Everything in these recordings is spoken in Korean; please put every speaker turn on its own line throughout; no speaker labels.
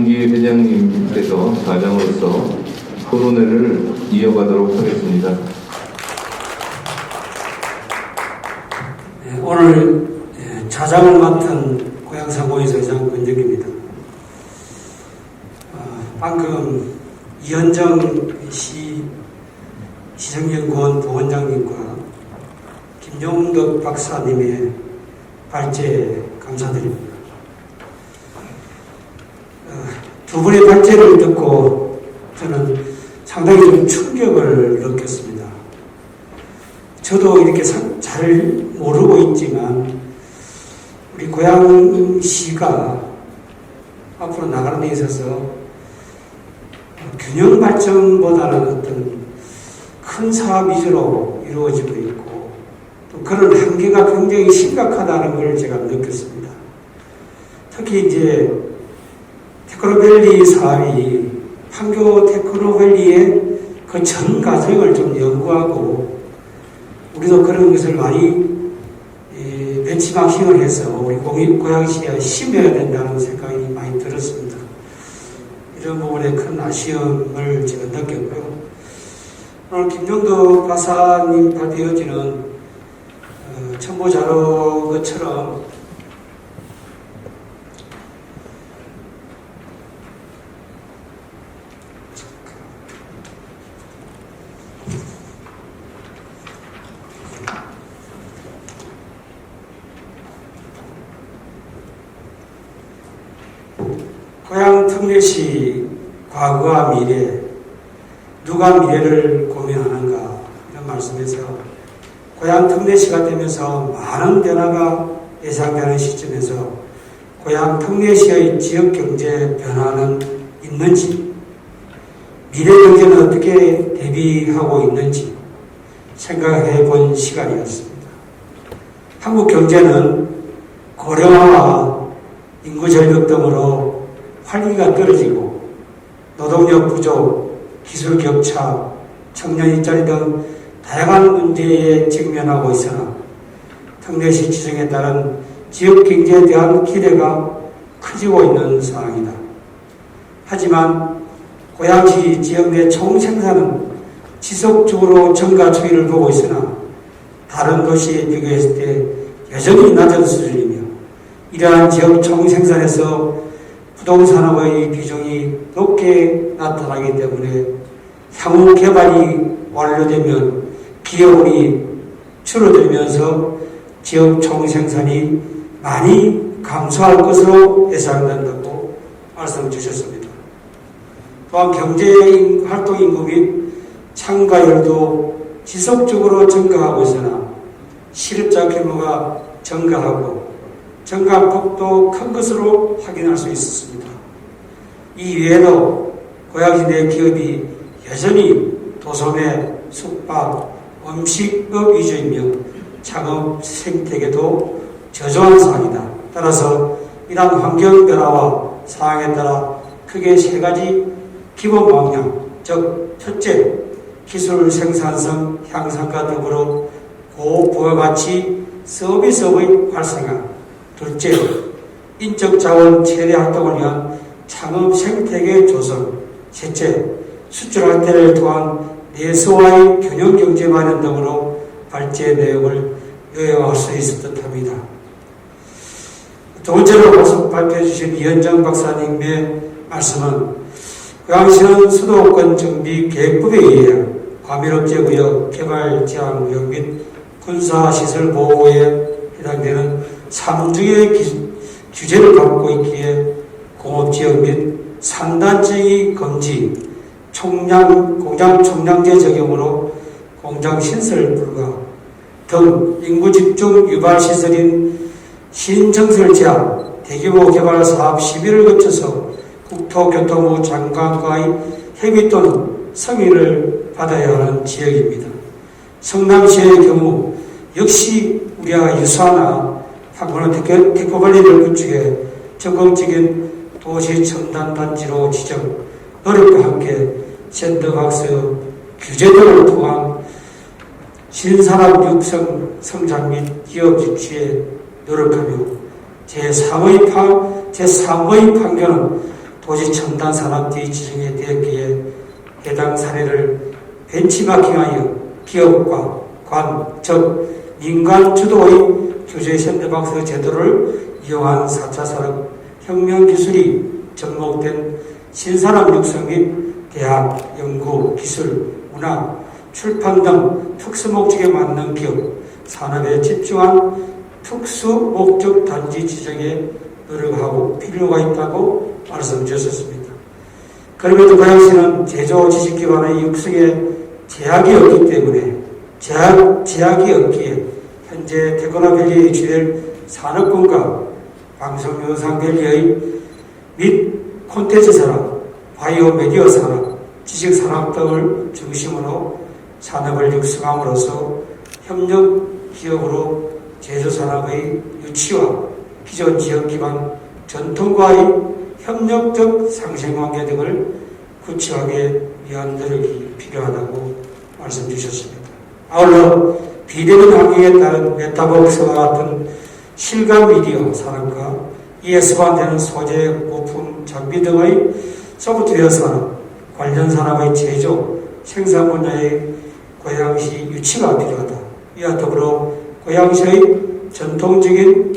이승기 회장님께서 과장으로서 토론회를 이어가도록 하겠습니다.
네, 오늘 자장을 맡은 고향상공회에서 회장 권정기입니다. 방금 이현정 시정연구원 부원장님과 김용덕 박사님의 발제 감사드립니다. 두 분의 발제를 듣고 저는 상당히 좀 충격을 느꼈습니다. 저도 이렇게 잘 모르고 있지만 우리 고양시가 앞으로 나가는 데 있어서 균형 발전보다는 어떤 큰 사업 위주로 이루어지고 있고 또 그런 한계가 굉장히 심각하다는 걸 제가 느꼈습니다. 특히 이제 테크노밸리 사업이 판교 테크노밸리의 그 전 과정을 좀 연구하고 우리도 그런 것을 많이 벤치마킹을 해서 우리 고양시에 심어야 된다는 생각이 많이 들었습니다. 이런 부분에 큰 아쉬움을 제가 느꼈고요. 오늘 김용덕 박사님 발표해지는 첨부 자료처럼 고향 특례시 과거와 미래, 누가 미래를 고민하는가 이런 말씀에서 고향 특례시가 되면서 많은 변화가 예상되는 시점에서 고향 특례시의 지역경제 변화는 있는지, 미래 경제는 어떻게 대비하고 있는지 생각해 본 시간이었습니다. 한국 경제는 고령화와 인구 절벽 등으로 활기가 떨어지고 노동력 부족, 기술 격차, 청년 일자리 등 다양한 문제에 직면하고 있으나 특례시 지정에 따른 지역 경제에 대한 기대가 커지고 있는 상황이다. 하지만 고양시 지역 내 총생산은 지속적으로 증가 추이를 보고 있으나 다른 도시에 비교했을 때 여전히 낮은 수준이며 이러한 지역 총생산에서 부동산업의 비중이 높게 나타나기 때문에 향후 개발이 완료되면 기여율이 줄어들면서 지역 총생산이 많이 감소할 것으로 예상된다고 말씀 주셨습니다. 또한 경제활동 인구 및 참가율도 지속적으로 증가하고 있으나 실업자 규모가 증가하고 증가폭도 큰 것으로 확인할 수 있었습니다. 이 외에도 고양시 내 기업이 여전히 도소매, 숙박, 음식업 위주이며 창업 생태계도 저조한 상황이다. 따라서 이러한 환경 변화와 상황에 따라 크게 세 가지 기본 방향, 즉 첫째, 기술 생산성 향상과 더불어 고부가가치 서비스업의 활성화, 둘째, 인적 자원 최대 활동을 위한 창업 생태계 조성, 셋째, 수출 확대를 통한 내수와의 균형 경제 마련 등으로 발제 내용을 요약할 수 있을 듯합니다. 두 번째로 발표해 주신 이현정 박사님의 말씀은 고양시는 수도권 정비 계획법에 의해 과밀업체구역, 개발제한구역 및 군사시설 보호에 해당되는 3중의 규제를 갖고 있기에 공업지역 및 산단지의 금지, 공장 총량제 적용으로 공장 신설 불가 등 인구 집중 유발 시설인 신청설 제한, 대규모 개발 사업 시비를 거쳐서 국토교통부 장관과의 협의 또는 승인을 받아야 하는 지역입니다. 성남시의 경우 역시 우리와 유사하나 판교는 테크노밸리를 구축해 적극적인 도시 첨단 단지로 지정, 노력과 함께 샌드박스 규제 등을 통한 신산업 육성 성장 및 기업 유치에 노력하며 제3의 판교는 도시 첨단 산업지 지정이 되었기에 해당 사례를 벤치마킹하여 기업과 즉 민간 주도의 규제 샌드박스 제도를 이용한 4차 산업혁명 기술이 접목된 신산업 육성 및 대학, 연구, 기술, 문화, 출판 등 특수목적에 맞는 기업, 산업에 집중한 특수목적 단지 지정에 노력하고 필요가 있다고 말씀 주셨습니다. 그럼에도 고양시는 제조 지식기반의 육성에 제약이 없기 때문에 제약이 없기에 현재 테크노밸리에 유치될 산업군과 방송영상밸리의 및 콘텐츠 산업, 바이오 미디어 산업, 지식산업 등을 중심으로 산업을 육성함으로써 협력 기업으로 제조산업의 유치와 기존 지역 기반 전통과의 협력적 상생관계 등을 구체하게 위한 노력이 필요하다고 말씀 주셨습니다. 아울러 비대면 환경에 따른 메타버스와 같은 실감 미디어 산업과 이에 수반되는 소재, 부품, 장비 등의 소프트웨어 산업, 관련 산업의 제조, 생산 분야의 고양시 유치가 필요하다. 이와 더불어 고양시의 전통적인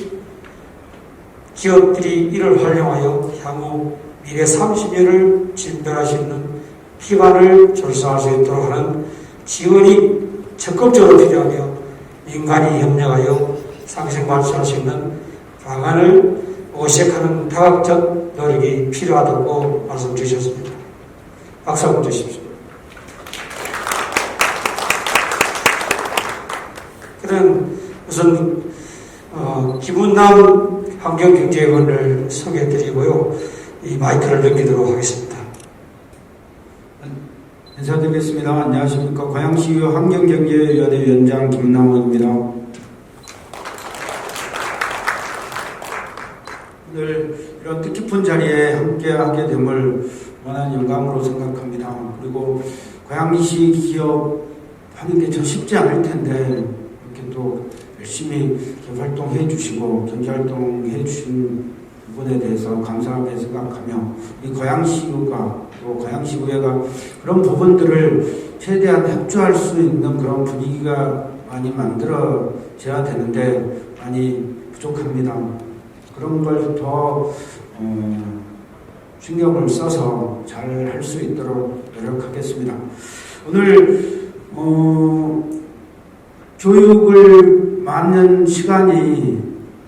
기업들이 이를 활용하여 향후 미래 30년을 진별할 수 있는 기반을 조성할 수 있도록 하는 지원이 적극적으로 필요하며 민간이 협력하여 상생 발전할 수 있는 방안을 모색하는 다각적 노력이 필요하다고 말씀 주셨습니다. 박수 한번 주십시오. 그는 우선 김은남 환경경제위원을 소개해드리고요. 이 마이크를 넘기도록 하겠습니다.
인사드리겠습니다. 안녕하십니까. 고양시 환경경제위원회 위원장 김남원입니다. 오늘 이런 뜻깊은 자리에 함께하게 됨을 원한 영광으로 생각합니다. 그리고 고양시 기업 하는 게 참 쉽지 않을 텐데 이렇게 또 열심히 활동해 주시고 경제활동해 주신 부분에 대해서 감사하게 생각하며 이 고양시가 또 고양시의회가 그런 부분들을 최대한 협조할 수 있는 그런 분위기가 많이 만들어져야 되는데 많이 부족합니다. 그런 걸 더 신경을 써서 잘 할 수 있도록 노력하겠습니다. 오늘 교육을 많은 시간이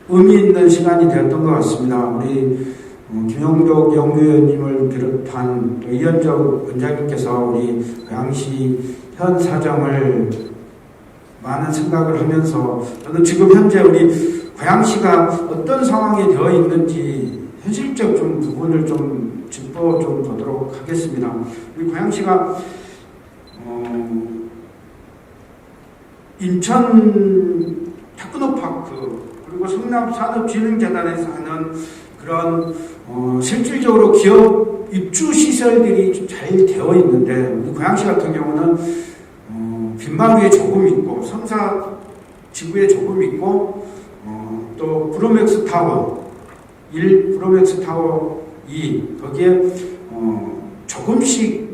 의미 있는 시간이 되었던 것 같습니다. 우리 김용덕 연구위원님을 비롯한 또 이현적 원장님께서 우리 고양시 현 사정을 많은 생각을 하면서 저는 지금 현재 우리 고양시가 어떤 상황이 되어 있는지 현실적 좀 부분을 좀 짚어 좀 보도록 하겠습니다. 우리 고양시가 인천 테크노파크 그리고 성남산업진흥재단에서 하는 그런 실질적으로 기업 입주 시설들이 잘 되어 있는데 우리 고양시 같은 경우는 빈마루에 조금 있고 성사 지구에 조금 있고 또 브로맥스 타워 1, 브로맥스 타워 2 거기에 조금씩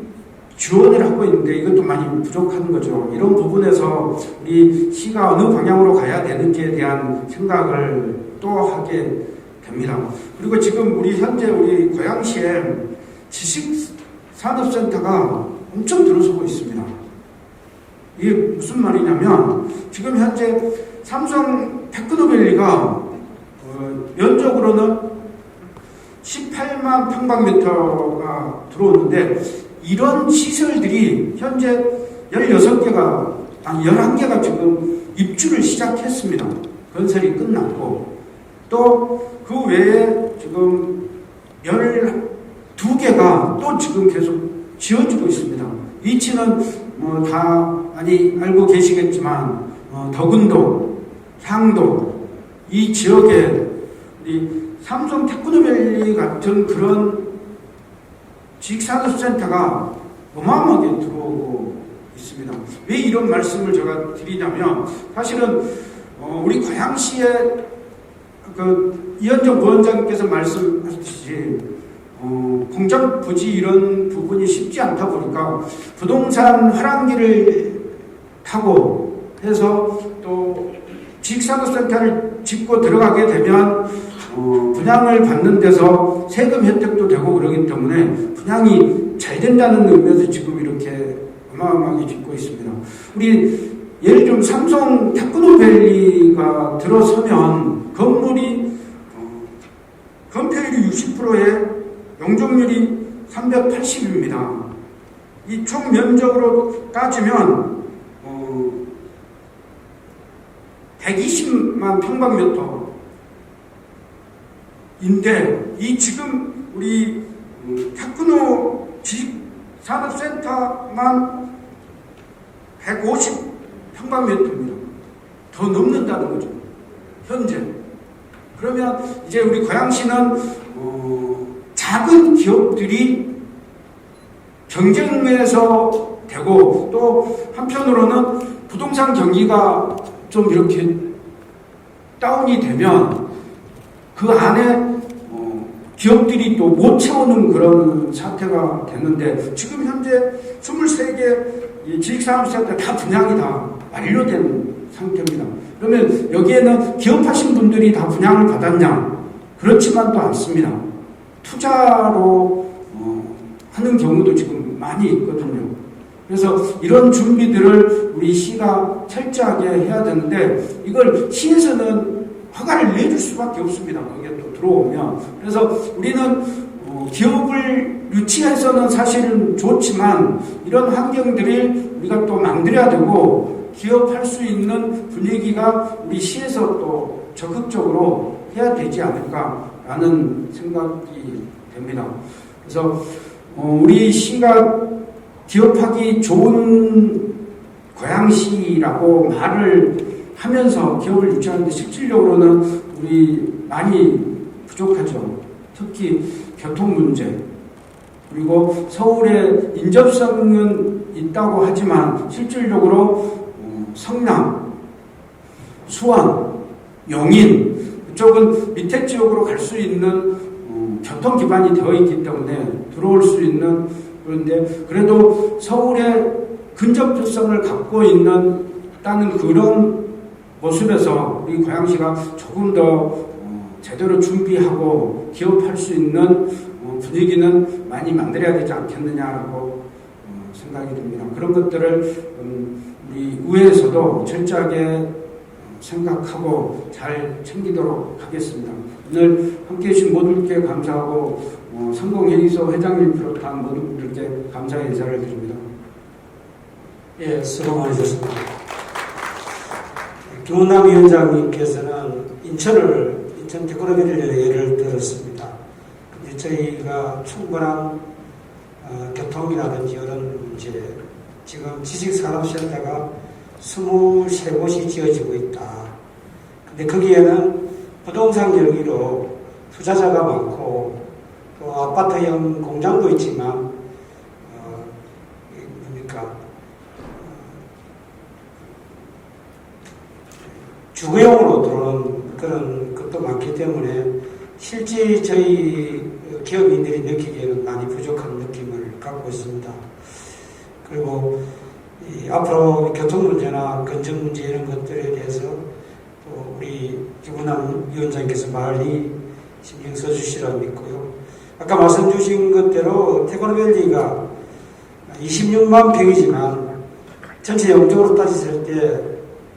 지원을 하고 있는데 이것도 많이 부족한 거죠. 이런 부분에서 우리 시가 어느 방향으로 가야 되는지에 대한 생각을 또 하게 됩니다. 그리고 지금 우리 현재 우리 고양시에 지식산업센터가 엄청 들어서고 있습니다. 이게 무슨 말이냐면 지금 현재 삼성 테크노밸리가 면적으로는 18만 평방미터가 들어오는데 이런 시설들이 현재 16개가, 아니 11개가 지금 입주를 시작했습니다. 건설이 끝났고 또 그 외에 지금 12개가 또 지금 계속 지어지고 있습니다. 위치는 다 많이 알고 계시겠지만 덕은동, 향도 이 지역에 우리 삼성 테크노밸리 같은 그런 지식산업센터가 어마어마하게 들어오고 있습니다. 왜 이런 말씀을 제가 드리냐면 사실은 우리 고양시의 그 이현정 부원장님께서 말씀하셨듯이 공장 부지 이런 부분이 쉽지 않다 보니까 부동산 화랑기를 타고 해서 또 지식산업센터를 짓고 들어가게 되면 분양을 받는 데서 세금 혜택도 되고 그러기 때문에 분양이 잘 된다는 의미에서 지금 이렇게 어마어마하게 짓고 있습니다. 우리 예를 들면 삼성 테크노밸리가 들어서면 건물이 건폐율이 60%에 용적률이 380입니다. 이 총 면적으로 따지면 120만 평방미터인데 이 지금 우리 테크노 지식산업센터만 150 평방미터입니다. 더 넘는다는 거죠. 현재. 그러면 이제 우리 고양시는 작은 기업들이 경쟁에서 되고 또 한편으로는 부동산 경기가 좀 이렇게 다운이 되면 그 안에 기업들이 또 못 채우는 그런 사태가 됐는데 지금 현재 23개 지식산업센터 다 분양이 다 완료된 상태입니다. 그러면 여기에는 기업하신 분들이 다 분양을 받았냐? 그렇지만도 않습니다. 투자로 하는 경우도 지금 많이 있거든요. 그래서 이런 준비들을 우리 시가 철저하게 해야 되는데 이걸 시에서는 허가를 내줄 수밖에 없습니다. 거기에 또 들어오면. 그래서 우리는 기업을 유치해서는 사실은 좋지만 이런 환경들을 우리가 또 만들어야 되고 기업할 수 있는 분위기가 우리 시에서 또 적극적으로 해야 되지 않을까라는 생각이 됩니다. 그래서 우리 시가 기업하기 좋은 고양시라고 말을 하면서 기업을 유치하는데 실질적으로는 우리 많이 부족하죠. 특히 교통 문제 그리고 서울에 인접성은 있다고 하지만 실질적으로 성남, 수원, 용인 그쪽은 밑에 지역으로 갈 수 있는 교통 기반이 되어 있기 때문에 들어올 수 있는 그런데 그래도 서울의 근접성을 갖고 있다는 그런 모습에서 우리 고양시가 조금 더 제대로 준비하고 기업할 수 있는 분위기는 많이 만들어야 되지 않겠느냐라고 생각이 듭니다. 그런 것들을 우리 의회에서도 철저하게 생각하고 잘 챙기도록 하겠습니다. 오늘 함께해 주신 모두께 감사하고 성공회의소 회장님 비롯한 모든 분들께 감사의 인사를 드립니다.
예, 수고 많으셨습니다. 김은남 위원장님께서는 인천 테크노밸리를 예를 들었습니다. 근데 저희가 충분한 교통이라든지 이런 문제, 지금 지식산업센터가 23곳이 지어지고 있다. 근데 거기에는 부동산 경기로 투자자가 많고 또 아파트형 공장도 있지만 주거용으로 들어오는 그런 것도 많기 때문에 실제 저희 기업인들이 느끼기에는 많이 부족한 느낌을 갖고 있습니다. 그리고 앞으로 교통 문제나 건전 문제 이런 것들에 대해서 또 우리 김은남 위원장께서 많이 신경 써주시라고 믿고요. 아까 말씀 주신 것대로 테크노밸리가 26만 평이지만 전체 영적으로 따졌을 때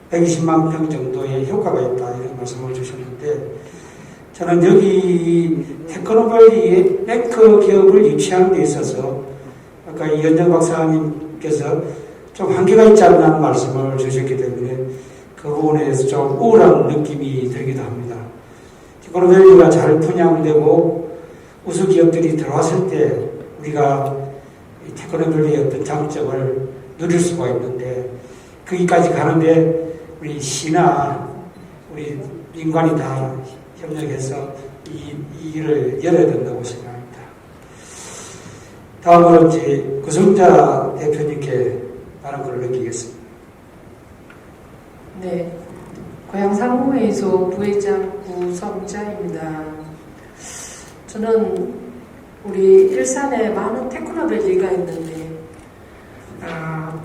120만 평 정도의 효과가 있다 이런 말씀을 주셨는데 저는 여기 테크노밸리의 뱅크 기업을 유치하는 데 있어서 아까 이현정 박사님께서 좀 한계가 있지 않나는 말씀을 주셨기 때문에 그 부분에 대해서 좀 우울한 느낌이 들기도 합니다. 테크노밸리가 잘 분양되고 우수 기업들이 들어왔을 때 우리가 테크노밸리의 어떤 장점을 누릴 수가 있는데 거기까지 가는데 우리 시나 우리 민관이 다 협력해서 이 일을 열어야 된다고 생각합니다. 다음으로 이제 구성자 대표님께 발언을 넘기겠습니다.
네, 고양상무회의소 부회장 구성자입니다. 저는 우리 일산에 많은 테크노밸리가 있는데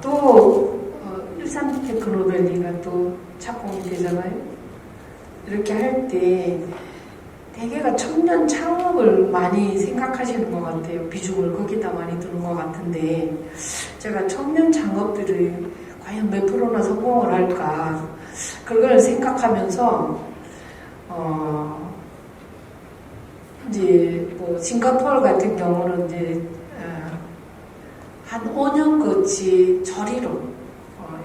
또 일산 테크노밸리가 또 착공이 되잖아요. 이렇게 할 때 대개가 청년 창업을 많이 생각하시는 것 같아요. 비중을 거기다 많이 두는 것 같은데 제가 청년 창업들이 과연 몇 프로나 성공을 할까 그걸 생각하면서 이제 뭐 싱가포르 같은 경우는 이제 한 5년 거치 저리로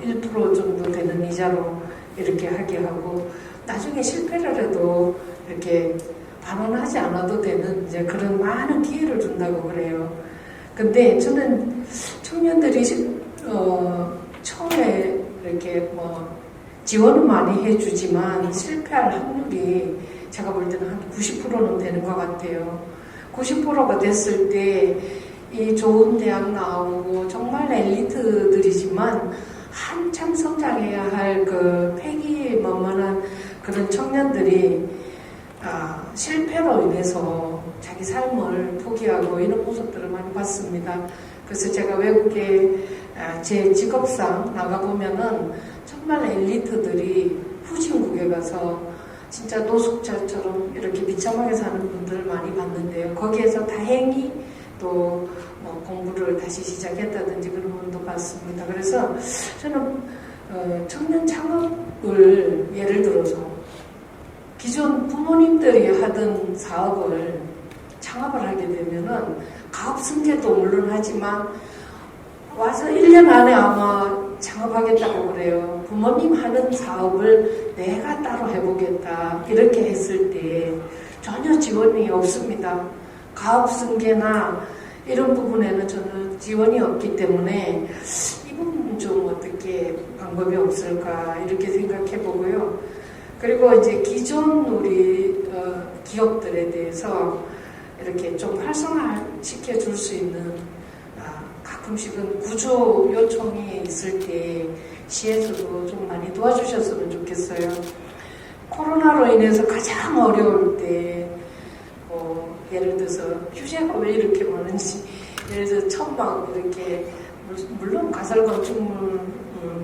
1% 정도 되는 이자로 이렇게 하게 하고 나중에 실패를 해도 이렇게 반원하지 않아도 되는 이제 그런 많은 기회를 준다고 그래요. 근데 저는 청년들이 처음에 이렇게 뭐 지원은 많이 해주지만 실패할 확률이 제가 볼 때는 한 90%는 되는 것 같아요. 90%가 됐을 때 이 좋은 대학 나오고 정말 엘리트들이지만 한참 성장해야 할 그 패기만만한 그런 청년들이 실패로 인해서 자기 삶을 포기하고 이런 모습들을 많이 봤습니다. 그래서 제가 외국에 제 직업상 나가보면은 정말 엘리트들이 후진국에 가서 진짜 노숙자처럼 이렇게 비참하게 사는 분들을 많이 봤는데요. 거기에서 다행히 또 뭐 공부를 다시 시작했다든지 그런 분도 봤습니다. 그래서 저는 청년 창업을 예를 들어서 기존 부모님들이 하던 사업을 창업을 하게 되면은 가업승계도 물론 하지만 와서 1년 안에 아마 창업하겠다고 그래요. 부모님 하는 사업을 내가 따로 해보겠다 이렇게 했을 때 전혀 지원이 없습니다. 가업승계나 이런 부분에는 저는 지원이 없기 때문에 이 부분은 좀 어떻게 방법이 없을까 이렇게 생각해 보고요. 그리고 이제 기존 우리 기업들에 대해서 이렇게 좀 활성화시켜 줄 수 있는 가끔씩은 구조 요청이 있을 때 시에서도 좀 많이 도와주셨으면 좋겠어요. 코로나로 인해서 가장 어려울 때 예를 들어서 휴재가 왜 이렇게 많은지 예를 들어서 천막 이렇게 물론 가설건축물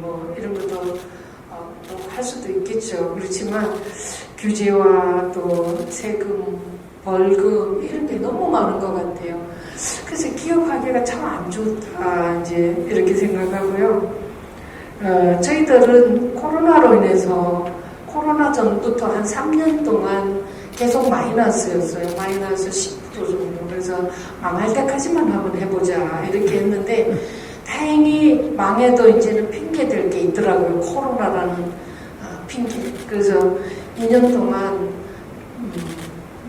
뭐 이런 것도 또 할 수도 있겠죠. 그렇지만 규제와 또 세금, 벌금 이런 게 너무 많은 것 같아요. 그래서 기업하기가 참 안 좋다 이제 이렇게 생각하고요. 저희들은 코로나로 인해서 코로나 전부터 한 3년 동안 계속 마이너스였어요. 마이너스 10% 정도. 그래서 망할 때까지만 한번 해보자 이렇게 했는데 다행히 망해도 이제는 핑계 될 게 있더라고요. 코로나라는 핑계. 그래서 2년 동안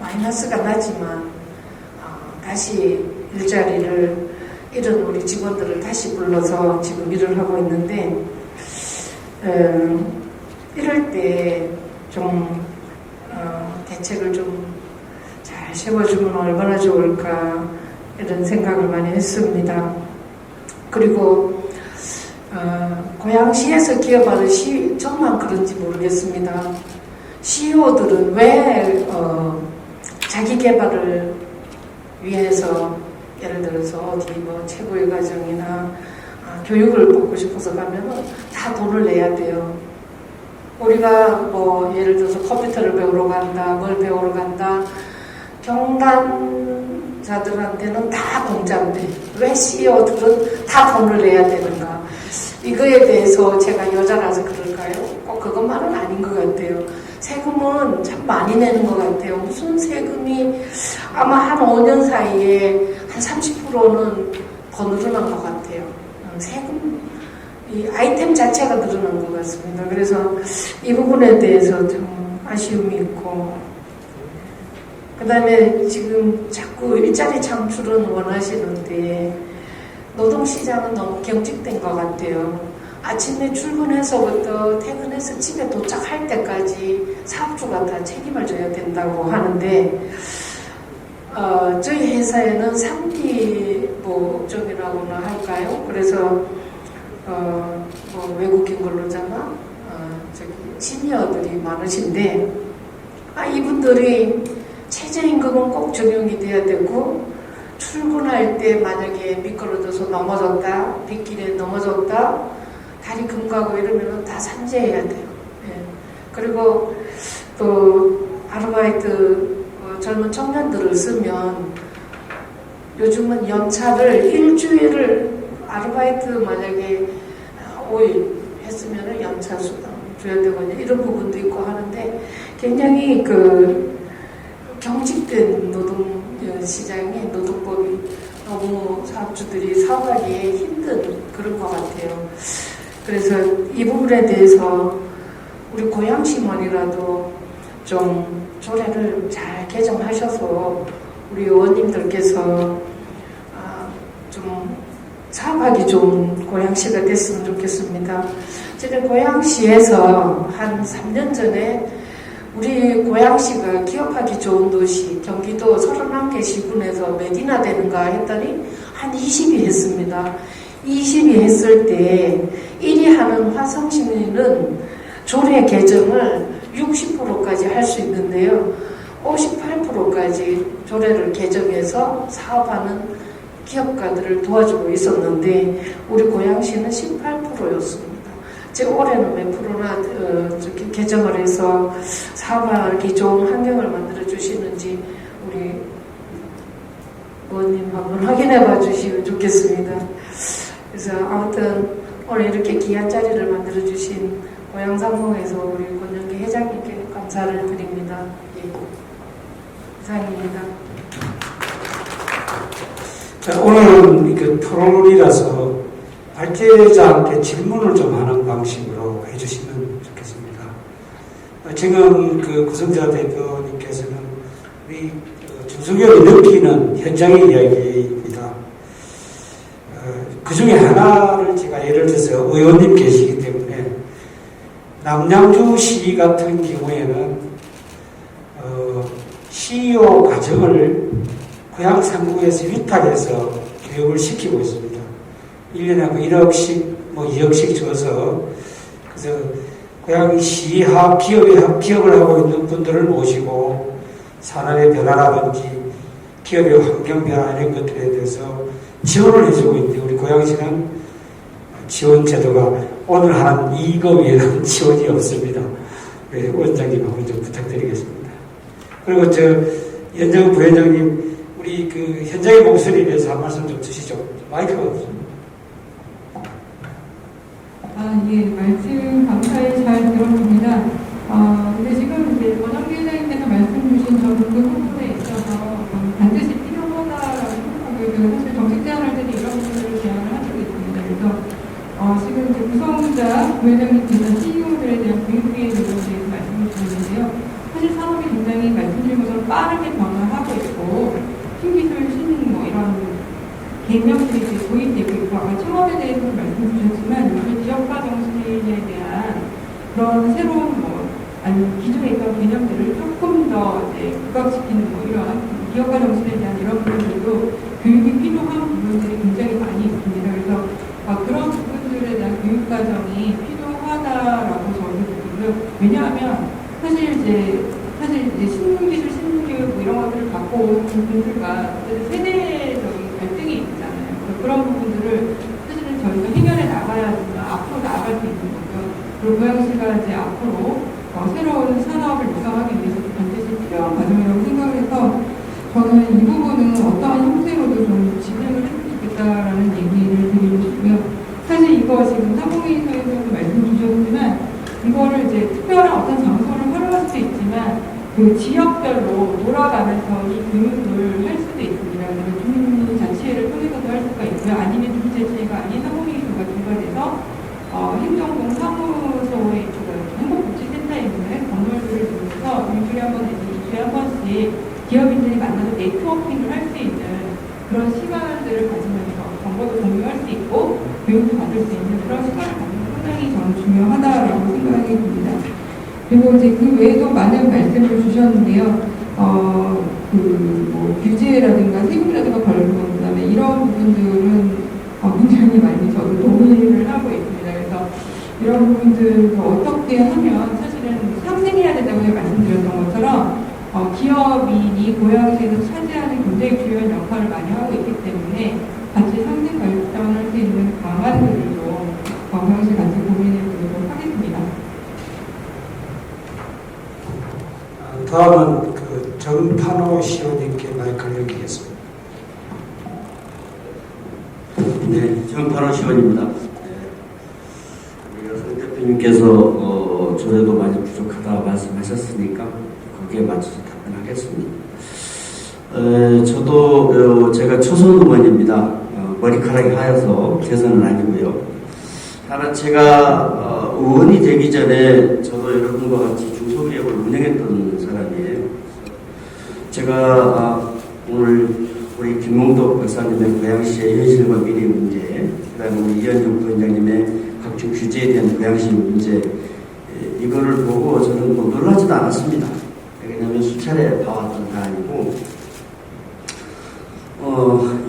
마이너스가 나지만 다시 일자리를 잃은 우리 직원들을 다시 불러서 지금 일을 하고 있는데 이럴 때 좀 대책을 좀 잘 세워주면 얼마나 좋을까 이런 생각을 많이 했습니다. 그리고 고양시에서 기업하는 저만 그런지 모르겠습니다. CEO들은 왜 자기 개발을 위해서 예를 들어서 어디 뭐 최고의 과정이나 교육을 받고 싶어서 가면은 다 돈을 내야 돼요. 우리가 뭐 예를 들어서 컴퓨터를 배우러 간다, 뭘 배우러 간다. 경단자들한테는 다 공짜인데 왜 CEO들은 다 돈을 내야 되는가? 이거에 대해서 제가 여자라서 그럴까요? 꼭 그것만은 아닌 것 같아요. 세금은 참 많이 내는 것 같아요. 무슨 세금이 아마 한 5년 사이에 한 30%는 더 늘어난 것 같아요. 세금, 이 아이템 자체가 늘어난 것 같습니다. 그래서 이 부분에 대해서 좀 아쉬움이 있고, 그 다음에 지금 자꾸 일자리 창출은 원하시는데, 노동시장은 너무 경직된 것 같아요. 아침에 출근해서부터 퇴근해서 집에 도착할 때까지 사업주가 다 책임을 져야 된다고 하는데, 저희 회사에는 3D 보정이라고나 할까요? 그래서 뭐 외국인 근로자나 시니어들이 많으신데 이분들이 최저임금은 꼭 적용이 돼야 되고 출근할 때 만약에 미끄러져서 넘어졌다, 빗길에 넘어졌다, 다리 금가고 이러면 다 산재해야 돼요. 예. 그리고 또 아르바이트 젊은 청년들을 쓰면 요즘은 연차를 일주일을 아르바이트 만약에 5일 했으면 연차 수당 줘야 되거든요. 이런 부분도 있고 하는데 굉장히 그 경직된 노동 시장에 노동법이 너무 사업주들이 사업하기에 힘든 그런 것 같아요. 그래서 이 부분에 대해서 우리 고양시만이라도 좀 조례를 잘 개정하셔서 우리 의원님들께서 좀 사업하기 좋은 고양시가 됐으면 좋겠습니다. 제가 고양시에서 한 3년 전에 우리 고양시가 기업하기 좋은 도시 경기도 31개 시군에서 몇이나 되는가 했더니 한 20위 했습니다. 20위 했을 때 1위 하는 화성시는 조례 개정을 60%까지 할 수 있는데요. 58%까지 조례를 개정해서 사업하는 기업가들을 도와주고 있었는데 우리 고양시는 18%였습니다. 즉 올해는 몇 프로나 개정을 해서 사업하기 좋은 환경을 만들어 주시는지 우리 의원님 한번 확인해 봐 주시면 좋겠습니다. 그래서 아무튼 오늘 이렇게 귀한 자리를 만들어 주신 고양상봉에서 우리 권영기 회장님께 감사를 드립니다. 예. 이상입니다.
자, 오늘은 그 토론이라서 발제하지 않게 질문을 좀 하는 방식으로 해주시면 좋겠습니다. 지금 그 구성자 대표님께서는 우리 중소기업이 느끼는 현장의 이야기입니다. 그 중에 하나를 제가 예를 들어서 의원님 계시기 때문에 남양주시 같은 경우에는 CEO 과정을 고양상구에서 위탁해서 교육을 시키고 있습니다. 1년에 1억씩, 2억씩 줘서, 그래서 고양시합 기업을 하고 있는 분들을 모시고 산업의 변화라든지 기업의 환경 변화 이런 것들에 대해서 지원을 해주고 있는데 우리 고양시는 지원 제도가 오늘 한 이거 외에는 지원이 없습니다. 네, 원장님 한번 좀 부탁드리겠습니다. 그리고 연정 부회장님 우리 그 현장의 목소리에 대해서 한 말씀 좀 주시죠. 마이크가 없습니다.
예, 말씀 감사히 잘 들었습니다. 근데 지금 이제 권영기 회장님께서 말씀 주신 그 부분에 있어서 반드시 필요하다라고 생각하고요. 사실 정책 제안할 때는 이런 부분들을 제안을 하고 있습니다. 그래서 지금 이제 구성자 부회장님께서 CEO들에 대한 교육의 노력에 대해서 말씀을 주셨는데요. 사실 산업이 굉장히 말씀드린 것처럼 빠르게 변화하고 있고 신기술, 이런 개념들이 이제 도입되고 있고 아까 창업에 대해서 말씀 주셨지만 요즘 지역화 정신에 대한 그런 새로운 기존에 있던 개념들을 조금 더 이제 부각시키는 이런 기업화 정신에 대한 이런 부분들도 교육이 필요한 부분들이 굉장히 많이 있습니다. 그래서 그런 부분들에 대한 교육 과정이 필요하다라고 저는 보고요. 왜냐하면 사실 이제 신기술, 신교육 이런 것들을 갖고 온 분들과 세대적인 갈등이 있잖아요. 그런 부분들을 사실은 저희가 해결해 나가야지만 앞으로 나아갈 수 있는 거죠. 그리고 고양시가 이제 앞으로 새로운 산업을 구성하기 위해서 반드시 필요한 과정이라고 생각을 해서 저는 이 부분은 어떠한 형태로도 좀 진행을 했으면 좋겠다라는 얘기를 드리고 싶고요. 사실 이거 지금 사공회의소에서도 말씀 주셨지만 이거를 이제 특별한 어떤 장소를 활용할 수도 있지만 그 지역별로 돌아가면서 이 교육을 할 수도 있습니다. 그래서 주민자치회를 통해서도 할 수가 있고요. 아니면 주민자치회가 아닌 사공회의소가 개발해서 행정공 사무소의 행복복지센터에 있는 건물들을 통해서 일주일에 한 번, 이주에 한 번씩 기업인들이 만나서 네트워킹을 할 수 있는 그런 시간들을 가지면서 정보도 공유할 수 있고 교육도 받을 수 있는 그런 시간을 갖는 게 상당히 저는 중요하다라고 생각이 듭니다. 그리고 이제 그 외에도 많은 말씀을 주셨는데요. 규제라든가 세금이라든가 벌금, 그다음에 이런 부분들은 굉장히 많이 저도 동의를 하고 있습니다. 그래서 이런 부분들도 어떻게 하면 사실은 상생해야 된다고 말씀드렸던 것처럼 기업이 고양시에서 차지하는 굉장히 중요한 역할을 많이 하고 있기 때문에 같이 상생 발전할 수 있는 방안들을 좀 고양시 같이 고민해 보도록 하겠습니다.
다음은 정판호 시원님께 마이크를 넘기겠습니다.
네, 정판호 시원입니다. 우리 성 대표님께서 조례도 많이 부족하다 말씀하셨으니까 거기에 맞춰서 답변하겠습니다. 저도 제가 초선 의원입니다. 머리카락이 하여서 재선은 아니고요. 다만 제가 의원이 되기 전에 저도 여러분과 같이 중소기업을 운영했던 사람이에요. 제가 오늘 우리 김몽덕 박사님의 고양시의 현실과 미래 문제, 그다음에 우리 이현juk 부원장님의 각종 규제에 대한 고양시 문제, 이거를 보고 저는 뭐 놀라지도 않았습니다. 왜냐하면 수차례 봐왔던 사람이고,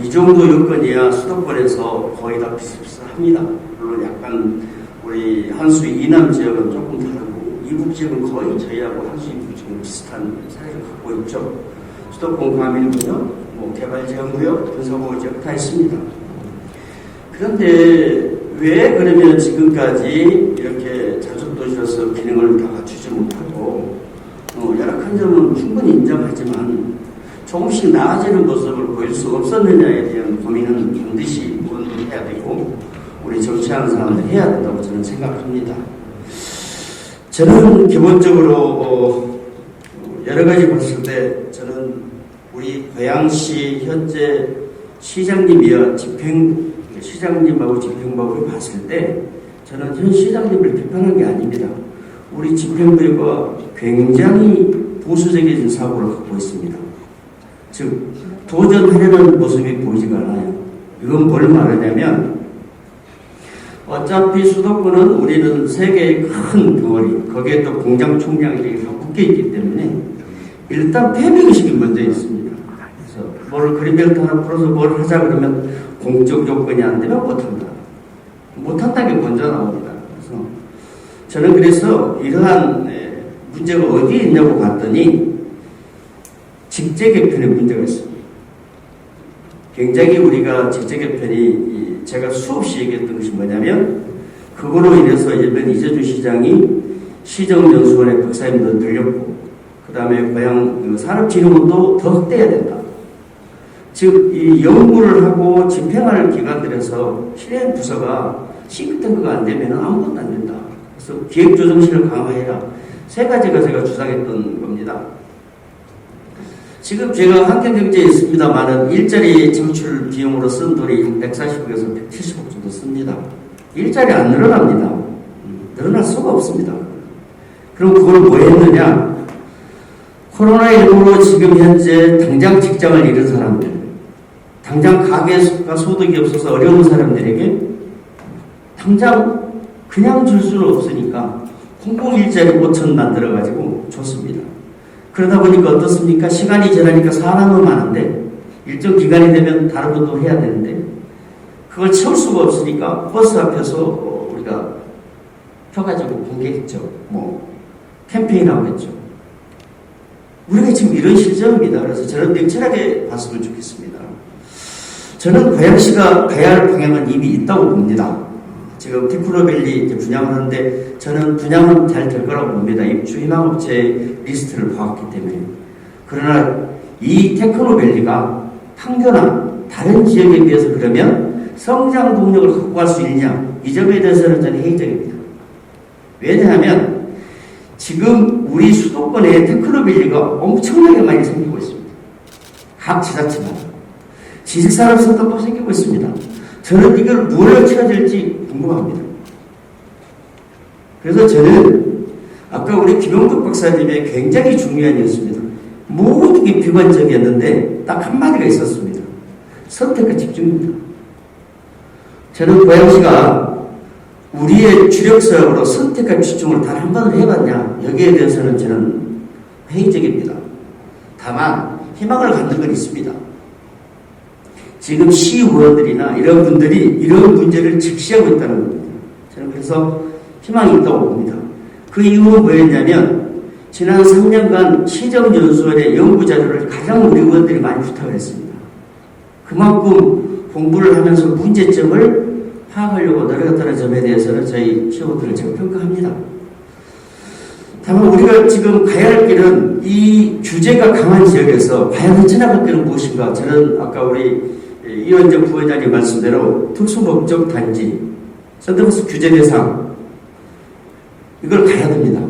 이 정도 여건이야 수도권에서 거의 다 비슷비슷합니다. 물론 약간 우리 한수 이남 지역은 조금 다르고 이북 지역은 거의 저희하고 한수 이북 지역은 비슷한 사례를 갖고 있죠. 수도권 과밀구역, 개발지역구역, 분서구역 다 있습니다. 그런데 왜 그러면 지금까지 이렇게 자족도시로서 기능을 다 갖추지 못하고 열악한 점은 충분히 인정하지만 조금씩 나아지는 모습을 보일 수 없었느냐에 대한 고민은 반드시 의원도 해야 되고 우리 정치하는 사람들 해야 된다고 저는 생각합니다. 저는 기본적으로 여러 가지 봤을 때 저는 우리 고양시 현재 시장님하고 집행부를 봤을 때 저는 현 시장님을 비판한 게 아닙니다. 우리 집행부가 굉장히 보수적인 사고를 갖고 있습니다. 즉 도전하려는 모습이 보이지가 않아요. 이건 뭘 말하냐면 어차피 수도권은 우리는 세계의 큰 덩어리, 거기에 또 공장 총량들이 다 묶여있기 때문에 일단 폐쇄의식이 먼저 있습니다. 그래서 뭘 그린벨트 하나 풀어서 뭘 하자 그러면 공적 요건이 안 되면 못한다. 못한다는 게 먼저 나옵니다. 저는 그래서 이러한 문제가 어디에 있냐고 봤더니 직제 개편에 문제가 있습니다. 굉장히 우리가 직제 개편이 제가 수없이 얘기했던 것이 뭐냐면 그거로 인해서 일본 이재주 시장이 시정연수원의 박사님도 늘렸고 그 다음에 고향 산업진흥원도 더 확대해야 된다. 즉 이 연구를 하고 집행할 기관들에서 실행 부서가 싱크탱크가 안 되면 아무것도 안 된다. 그래서 기획조정실을 강화해라. 세 가지가 제가 주장했던 겁니다. 지금 제가 환경경제에 있습니다만은 일자리 창출 비용으로 쓴 돈이 140억에서 170억 정도 씁니다. 일자리 안 늘어납니다. 늘어날 수가 없습니다. 그럼 그걸 뭐 했느냐? 코로나19로 지금 현재 당장 직장을 잃은 사람들, 당장 가계가 소득이 없어서 어려운 사람들에게 당장 그냥 줄 수는 없으니까 공공일자리 5천 만들어가지고 줬습니다. 그러다 보니까 어떻습니까? 시간이 지나니까 사람은 많은데 일정 기간이 되면 다른 것도 해야 되는데 그걸 채울 수가 없으니까 버스 앞에서 우리가 펴가지고 공개했죠. 캠페인하고 했죠. 우리가 지금 이런 실정입니다. 그래서 저는 냉철하게 봤으면 좋겠습니다. 저는 고양시가 가야 할 방향은 이미 있다고 봅니다. 지금 테크노밸리 이제 분양을 하는데 저는 분양은 잘 될 거라고 봅니다. 입주 희망업체 리스트를 봐왔기 때문에. 그러나 이 테크노밸리가 판교나 다른 지역에 비해서 그러면 성장 동력을 갖고 갈 수 있느냐, 이 점에 대해서는 저는 회의적입니다. 왜냐하면 지금 우리 수도권에 테크노밸리가 엄청나게 많이 생기고 있습니다. 각 지자체마다. 지식산업센터도 생기고 있습니다. 저는 이걸 무엇을 쳐야 될지 궁금합니다. 그래서 저는 아까 우리 김용덕 박사님의 굉장히 중요한 이었습니다. 모든 게 비관적이었는데 딱 한마디가 있었습니다. 선택과 집중입니다. 저는 고양시가 우리의 주력사업으로 선택과 집중을 단 한 번을 해봤냐, 여기에 대해서는 저는 회의적입니다. 다만 희망을 갖는 건 있습니다. 지금 시의원들이나 이런 분들이 이런 문제를 직시하고 있다는 겁니다. 저는 그래서 희망이 있다고 봅니다. 그 이유는 뭐였냐면 지난 3년간 시정연수원의 연구자료를 가장 우리 의원들이 많이 부탁을 했습니다. 그만큼 공부를 하면서 문제점을 파악하려고 노력했다는 점에 대해서는 저희 시의원들을 제가 평가합니다. 다만 우리가 지금 가야 할 길은 이 규제가 강한 지역에서 과연 헤쳐나갈 길은 무엇인가? 저는 아까 우리 이원정 부회장님 말씀대로 특수목적 단지, 썬더버스 규제 대상 이걸 가야 됩니다.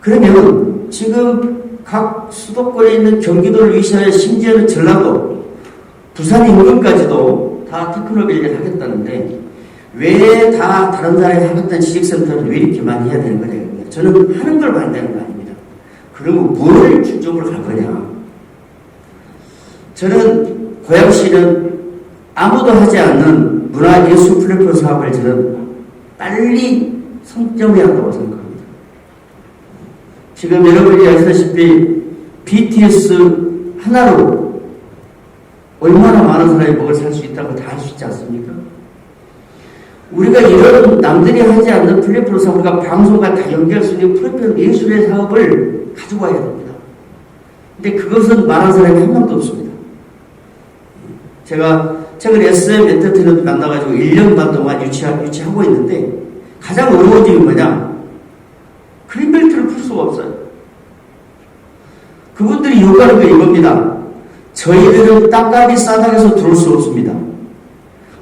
그러면 지금 각 수도권에 있는 경기도를 위시하여 심지어는 전라도, 부산 인근까지도 다 테크노밸리를 하겠다는데 왜 다 다른 나라에 하겠다는 지식센터는 왜 이렇게 많이 해야 되는 거냐? 저는 하는 걸 반대하는 거 아닙니다. 그러면 뭘 중점으로 갈 거냐? 저는 고양시는 아무도 하지 않는 문화예술 플랫폼 사업을 저는 빨리 성점해야 한다고 생각합니다. 지금 여러분이 아시다시피 BTS 하나로 얼마나 많은 사람이 먹을 살 수 있다고 다 할 수 있지 않습니까? 우리가 이런 남들이 하지 않는 플랫폼 사업, 우리가 방송과 다 연결할 수 있는 플랫폼 예술의 사업을 가지고 와야 됩니다. 근데 그것은 말한 사람이 한 명도 없습니다. 제가 최근에 SM 엔터테인먼트 만나가지고 1년 반 동안 유치하고 있는데 가장 어려운 점이 뭐냐? 그린벨트를 풀 수가 없어요. 그분들이 요구하는 게 이겁니다. 저희들은 땅값이 싸다해서 들어올 수 없습니다.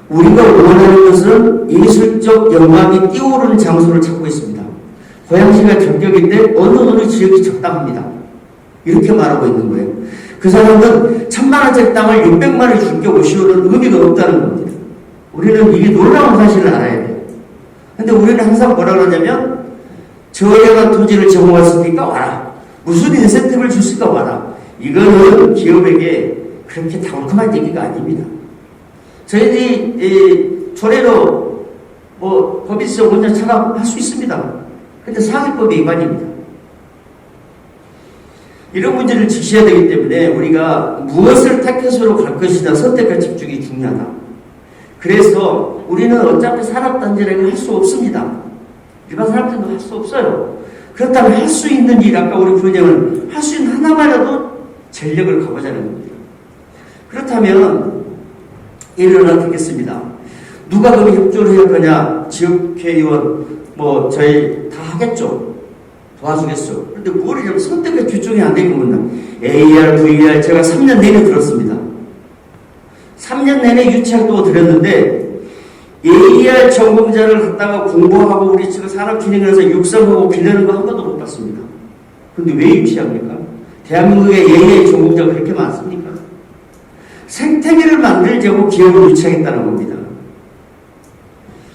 우리가 원하는 것은 예술적 영광이 뛰어오르는 장소를 찾고 있습니다. 고양시가 경격인데 어느 지역이 적당합니다. 이렇게 말하고 있는 거예요. 그 사람은 1000만원짜리 땅을 600만원을 줄게 오시오는 의미가 없다는 겁니다. 우리는 이게 놀라운 사실을 알아야 돼요. 근데 우리는 항상 뭐라 그러냐면 저렴한 토지를 제공했으니까 와라. 무슨 인센티브를 줬으니까 와라. 이거는 기업에게 그렇게 달콤한 얘기가 아닙니다. 저희들이 조례로 법이 있어 먼저 차감할 수 있습니다. 근데 상위법이 위반입니다. 이런 문제를 지시해야 되기 때문에 우리가 무엇을 타켓으로 갈 것이냐 선택과 집중이 중요하다. 그래서 우리는 어차피 산업단지라고 할 수 없습니다. 일반 산업단지도 할 수 없어요. 그렇다면 할 수 있는 일, 아까 우리 부회장은 할 수 있는 하나만이라도 전력을 가보자는 겁니다. 그렇다면 이를 어떻겠습니다. 누가 그럼 협조를 해야 거냐? 지역회의원, 저희 다 하겠죠. 도와주겠죠. 그런데 뭘 하냐면 선택과 규정이 안 되는 겁니다. AR, VR 제가 3년 내내 들었습니다. 3년 내내 유치학도 드렸는데 AR 전공자를 갖다가 공부하고 우리 지금 산업진흥에서 육성하고 빌려는 거 한 번도 못 봤습니다. 그런데 왜 유치합니까? 대한민국에 AI 전공자가 그렇게 많습니까? 생태계를 만들자고 기업을 유치하겠다는 겁니다.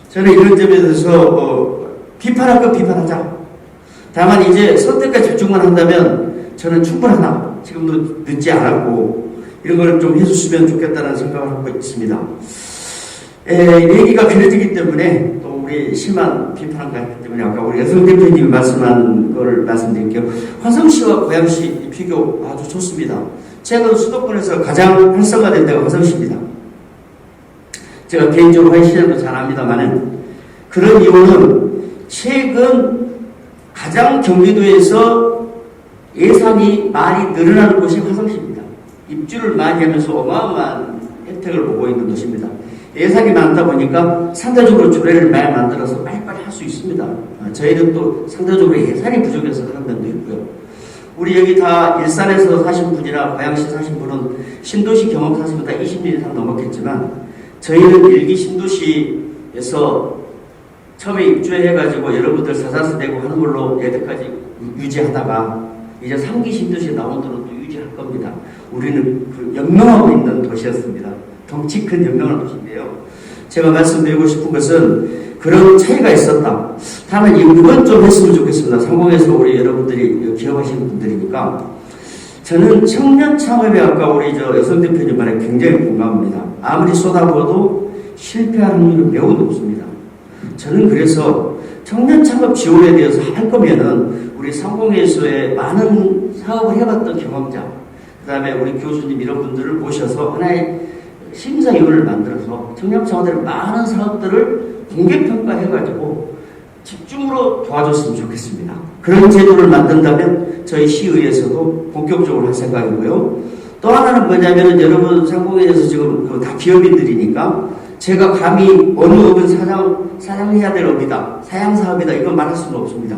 저는 이런 점에 대해서 비판할 건 비판하자. 다만 이제 선택과 집중만 한다면 저는 충분하다. 지금도 늦지 않았고 이런 걸 좀 해줬으면 좋겠다는 생각을 하고 있습니다. 얘기가 길어지기 때문에 또 우리 심한 비판을 가했기 때문에 아까 우리 여성 대표님이 말씀한 걸 말씀드릴게요. 화성시와 고양시 비교 아주 좋습니다. 최근 수도권에서 가장 활성화된 데가 화성시입니다. 제가 개인적으로 화성시장도 잘 압니다만은 그런 이유는 최근 가장 경기도에서 예산이 많이 늘어나는 곳이 화성시입니다. 입주를 많이 하면서 어마어마한 혜택을 보고 있는 곳입니다. 예산이 많다 보니까 상대적으로 조례를 많이 만들어서 빨리빨리 할 수 있습니다. 저희는 또 상대적으로 예산이 부족해서 그런 면도 있고요. 우리 여기 다 일산에서 사신 분이나 고양시 사신 분은 신도시 경험 사신 분 다 20년 이상 넘었겠지만 저희는 일기 신도시에서 처음에 입주해가지고 여러분들 사사스 내고 하는 걸로 여태까지 유지하다가 이제 3기 신도시에 나온 데는 또 유지할 겁니다. 우리는 그 영롱하고 있는 도시였습니다. 덩치 큰 영롱한 도시인데요. 제가 말씀드리고 싶은 것은 그런 차이가 있었다. 다만 이건 좀 했으면 좋겠습니다. 상공에서 우리 여러분들이 기업하시는 분들이니까 저는 청년 창업에 아까 우리 여성 대표님 말에 굉장히 공감합니다. 아무리 쏟아부어도 실패할 확률은 매우 높습니다. 저는 그래서 청년 창업 지원에 대해서 할 거면은 우리 상공회에서의 많은 사업을 해봤던 경험자, 그 다음에 우리 교수님 이런 분들을 모셔서 하나의 심사위원을 만들어서 청년 창업들의 많은 사업들을 공개평가해가지고 집중 힘으로 도와줬으면 좋겠습니다. 그런 제도를 만든다면 저희 시의회에서도 본격적으로 할 생각이고요. 또 하나는 뭐냐면 여러분 상공회에서 지금 다 기업인들이니까 제가 감히 어느 업은 사양해야 될 업이다, 사양사업이다 이건 말할 수는 없습니다.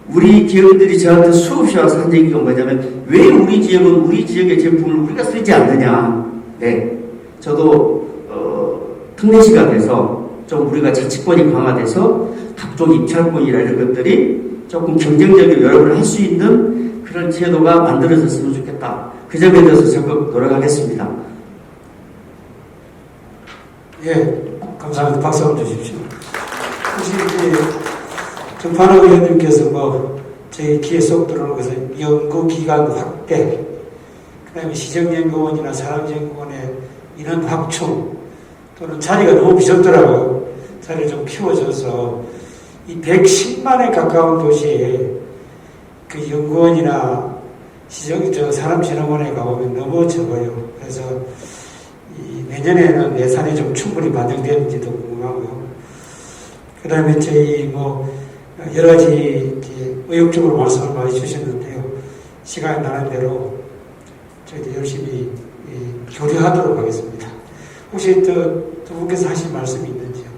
우리 기업인들이 저한테 수없이 와서 한 얘기가 뭐냐면 왜 우리 지역은 우리 지역의 제품을 우리가 쓰지 않느냐. 네, 저도 특례시가 돼서 좀 우리가 자치권이 강화돼서 각종 입찰권이나 이런 것들이 조금 경쟁적으로 여러분을 할 수 있는 그런 제도가 만들어졌으면 좋겠다. 그 점에 대해서 적극 노력하겠습니다.
예, 감사합니다. 박수 한번 주십시오. 혹시 정판호 의원님께서 저희 귀에 쏙 들어오는 것은 연구기간 확대, 그 다음에 시정연구원이나 사람연구원의 인원 확충, 또는 자리가 너무 비좁더라고요. 자리를 좀 키워줘서 이 110만에 가까운 도시에 그 연구원이나 사람진흥원에 가보면 너무 적어요. 그래서 내년에는 예산이 좀 충분히 반영되는지도 궁금하고요. 그 다음에 저희 여러 가지 의욕적으로 말씀을 많이 주셨는데요. 시간이 나는 대로 저희도 열심히 교류하도록 하겠습니다. 혹시 두 분께서 하실 말씀이 있는지요?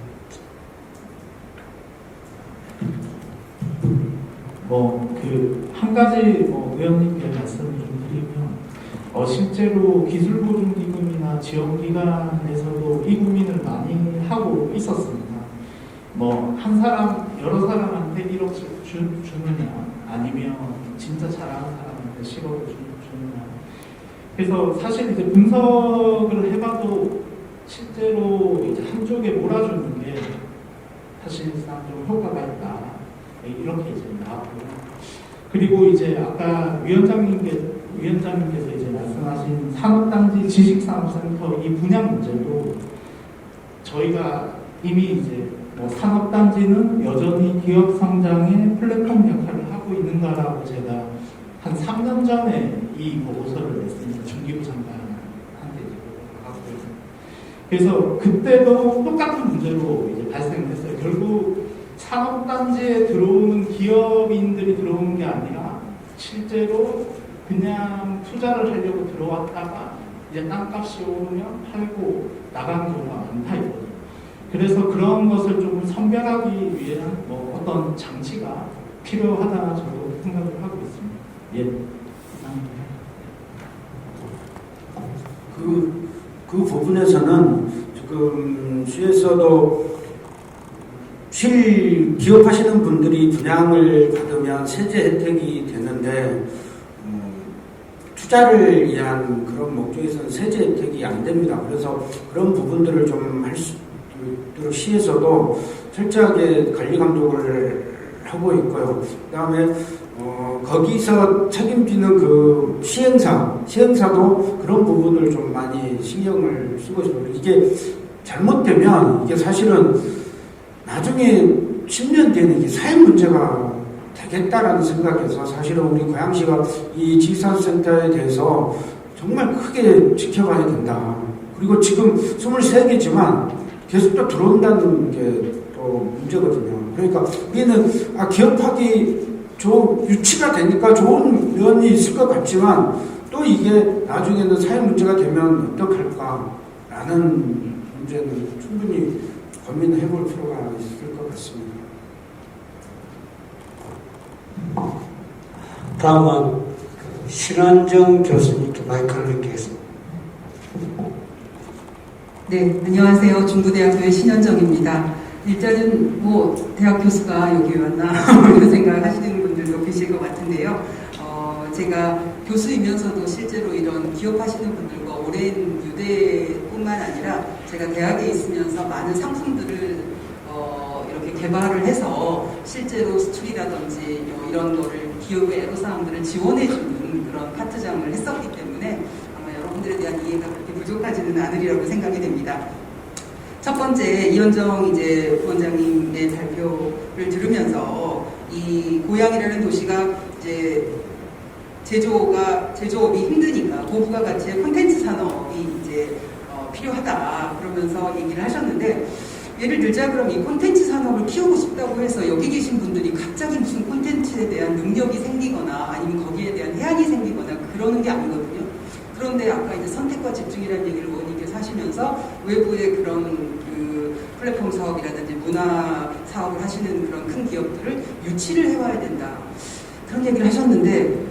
한 가지 의원님께 말씀을 좀 드리면 실제로 기술보증기금이나 지원기관에서도 이 고민을 많이 하고 있었습니다. 한 사람, 여러 사람한테 1억 주느냐, 아니면 진짜 잘하는 사람한테 10억을 주느냐. 그래서 사실 이제 분석을 해봐도 실제로 이제 한쪽에 몰아주는 게 사실상 좀 효과가 있다. 이렇게 이제 나왔고요. 그리고 이제 아까 위원장님께서 이제 말씀하신 산업단지 지식산업센터 이 분야 문제도 저희가 이미 이제 산업단지는 여전히 기업 성장의 플랫폼 역할을 하고 있는가라고 제가 한 3년 전에 이 보고서를 냈습니다. 중기부 장관한테 가고요. 그래서 그때도 똑같은 문제로 이제 발생했어요. 결국 산업단지에 들어오는 기업인들이 들어오는 게 아니라 실제로 그냥 투자를 하려고 들어왔다가 이제 땅값이 오르면 팔고 나가는 경우가 많다 이거죠. 그래서 그런 것을 좀 선별하기 위한 어떤 장치가 필요하다 저도 생각을 하고 있습니다. 예.
그 부분에서는 지금 시에서도 기업하시는 분들이 분양을 받으면 세제 혜택이 되는데 투자를 위한 그런 목적에서는 세제 혜택이 안 됩니다. 그래서 그런 부분들을 좀 할 수 있도록 시에서도 철저하게 관리 감독을 하고 있고요. 그 다음에 거기서 책임지는 그 시행사도 그런 부분을 좀 많이 신경을 쓰고 있어요. 이게 잘못되면 이게 사실은 나중에 10년 뒤에는 이게 사회 문제가 되겠다라는 생각에서 사실은 우리 고양시가 이 지식산업센터에 대해서 정말 크게 지켜봐야 된다. 그리고 지금 23개지만 계속 또 들어온다는 게 또 문제거든요. 그러니까 우리는 기업하기 유치가 되니까 좋은 면이 있을 것 같지만 또 이게 나중에는 사회 문제가 되면 어떡할까라는 문제는 충분히 고민을 해볼 필요가 있을 것 같습니다.
다음은 신원정 교수님께 마이크를 넘기겠습니다.
네, 안녕하세요. 중부대학교의 신현정입니다. 일단은 대학 교수가 여기 왔나 이런 생각을 하시는 분들도 계실 것 같은데요. 제가 교수이면서도 실제로 이런 기업하시는 분들과 오랜 유대뿐만 아니라 제가 대학에 있으면서 많은 상품들을 이렇게 개발을 해서 실제로 수출이라든지 이런 거를 기업의 애로사항들을 지원해주는 그런 파트장을 했었기 때문에 아마 여러분들에 대한 이해가 그렇게 부족하지는 않으리라고 생각이 됩니다. 첫 번째 이현정 부원장님의 발표를 들으면서 이 고양이라는 도시가 이제 제조업이 힘드니까 고부가 가치의 콘텐츠 산업이 이제 필요하다 그러면서 얘기를 하셨는데 예를 들자 그럼 이 콘텐츠 산업을 키우고 싶다고 해서 여기 계신 분들이 갑자기 무슨 콘텐츠에 대한 능력이 생기거나 아니면 거기에 대한 해안이 생기거나 그러는 게 아니거든요. 그런데 아까 이제 선택과 집중이라는 얘기를 의원님께서 하시면서 외부의 그런 그 플랫폼 사업이라든지 문화 사업을 하시는 그런 큰 기업들을 유치를 해와야 된다. 그런 얘기를 하셨는데,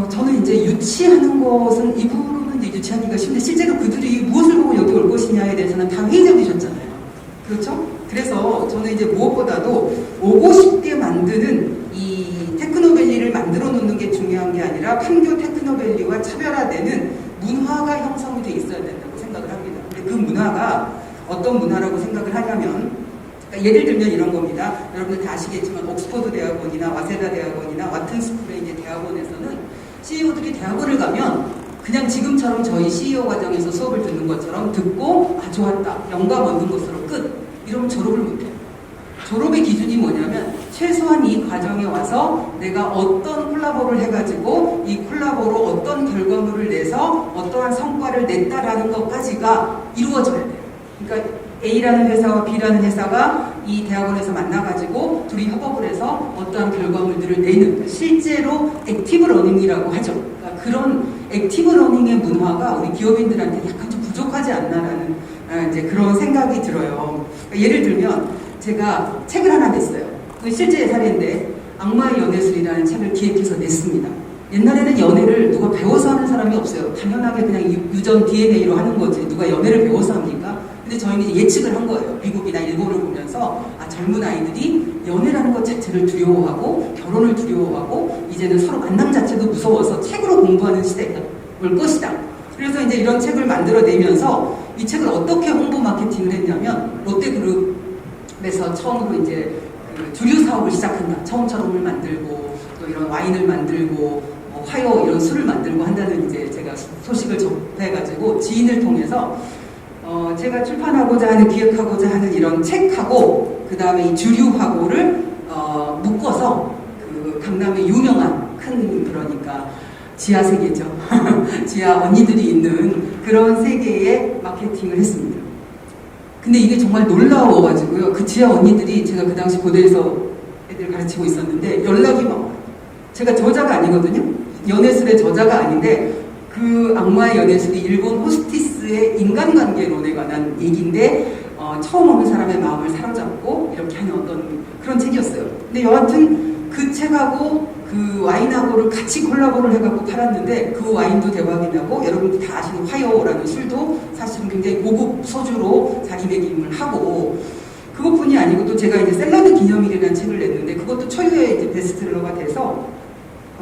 저는 이제 유치하는 것은 이 부분은 이제 유치하기가 쉬운데 실제로 그들이 무엇을 보고 여기 올 것이냐에 대해서는 다 회의적이셨잖아요. 그렇죠? 그래서 저는 이제 무엇보다도 오고 싶게 만드는 이 테크노밸리를 만들어 놓는 게 중요한 게 아니라 판교 테크노밸리와 차별화되는 문화가 형성이 돼 있어야 된다고 생각을 합니다. 근데 그 문화가 어떤 문화라고 생각을 하냐면, 그러니까 예를 들면 이런 겁니다. 여러분들 다 아시겠지만 옥스퍼드 대학원이나 와세다 대학원이나 와튼스쿨의 이제 대학원에서는 CEO들이 대학원을 가면 그냥 지금처럼 저희 CEO 과정에서 수업을 듣는 것처럼 듣고 아 좋았다, 영감 얻는 것으로 끝, 이러면 졸업을 못해요. 졸업의 기준이 뭐냐면 최소한 이 과정에 와서 내가 어떤 콜라보를 해가지고 이 콜라보로 어떤 결과물을 내서 어떠한 성과를 냈다라는 것까지가 이루어져야 돼요. 그러니까 A라는 회사와 B라는 회사가 이 대학원에서 만나가지고 둘이 협업을 해서 어떠한 결과물들을 내는 실제로 액티브 러닝이라고 하죠. 그러니까 그런 액티브 러닝의 문화가 우리 기업인들한테 약간 좀 부족하지 않나라는 이제 그런 생각이 들어요. 그러니까 예를 들면 제가 책을 하나 냈어요. 실제 사례인데 악마의 연애술이라는 책을 기획해서 냈습니다. 옛날에는 연애를 누가 배워서 하는 사람이 없어요. 당연하게 그냥 유전 DNA로 하는 거지 누가 연애를 배워서 합니까? 근데 저희는 예측을 한 거예요. 미국이나 일본을 보면서 젊은 아이들이 연애라는 것 자체를 두려워하고 결혼을 두려워하고 이제는 서로 만남 자체도 무서워서 책으로 공부하는 시대가 올 것이다. 그래서 이제 이런 책을 만들어내면서 이 책을 어떻게 홍보 마케팅을 했냐면 롯데그룹에서 처음으로 이제 그 주류 사업을 시작한다. 처음처럼을 만들고 또 이런 와인을 만들고 화요 이런 술을 만들고 한다는 이제 제가 소식을 접해가지고 지인을 통해서 제가 출판하고자 하는 기획하고자 하는 이런 책하고 그 다음에 이 주류하고를 묶어서 그 강남에 유명한 큰 그러니까 지하 세계죠. 지하 언니들이 있는 그런 세계에 마케팅을 했습니다. 근데 이게 정말 놀라워가지고요. 그 지하 언니들이 제가 그 당시 고대에서 애들 가르치고 있었는데 연락이 막 제가 저자가 아니거든요. 연애술의 저자가 아닌데 그 악마의 연애술이 일본 호스티스의 인간관계론에 관한 얘기인데 처음 오는 사람의 마음을 사로잡고 이렇게 하는 어떤 그런 책이었어요. 근데 여하튼 그 책하고 그 와인하고를 같이 콜라보를 해갖고 팔았는데 그 와인도 대박이 나고 여러분들 다 아시는 화요라는 술도 사실은 굉장히 고급 소주로 자기매김을 하고 그것뿐이 아니고 또 제가 이제 샐러드 기념일이라는 책을 냈는데 그것도 초유의 이제 베스트셀러가 돼서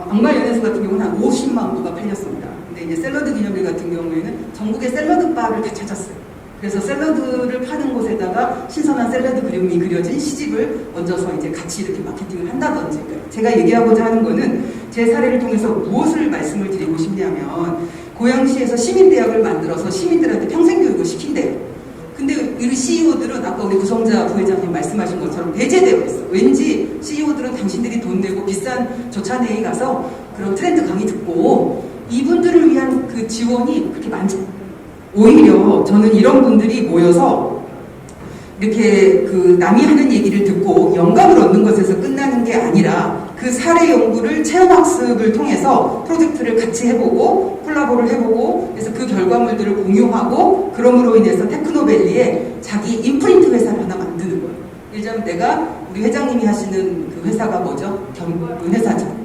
악마의 연애술 같은 경우는 한 50만 부가 팔렸습니다. 근데 이제 샐러드 기념일 같은 경우에는 전국의 샐러드 바를 다 찾았어요. 그래서 샐러드를 파는 곳에다가 신선한 샐러드 그림이 그려진 시집을 얹어서 이제 같이 이렇게 마케팅을 한다든지. 제가 얘기하고자 하는 거는 제 사례를 통해서 무엇을 말씀을 드리고 싶냐면 고양시에서 시민대학을 만들어서 시민들한테 평생교육을 시킨대요. 근데 우리 CEO들은 아까 우리 구성자 부회장님 말씀하신 것처럼 배제되어 있어. 왠지 CEO들은 당신들이 돈 내고 비싼 조찬회의 가서 그런 트렌드 강의 듣고 이분들을 위한 그 지원이 그렇게 많지. 오히려 저는 이런 분들이 모여서 이렇게 그 남이 하는 얘기를 듣고 영감을 얻는 것에서 끝나는 게 아니라 그 사례 연구를 체험학습을 통해서 프로젝트를 같이 해보고 콜라보를 해보고 그래서 그 결과물들을 공유하고 그럼으로 인해서 테크노밸리에 자기 임프린트 회사를 하나 만드는 거예요. 예를 들면 내가 우리 회장님이 하시는 그 회사가 뭐죠? 견과류 회사죠.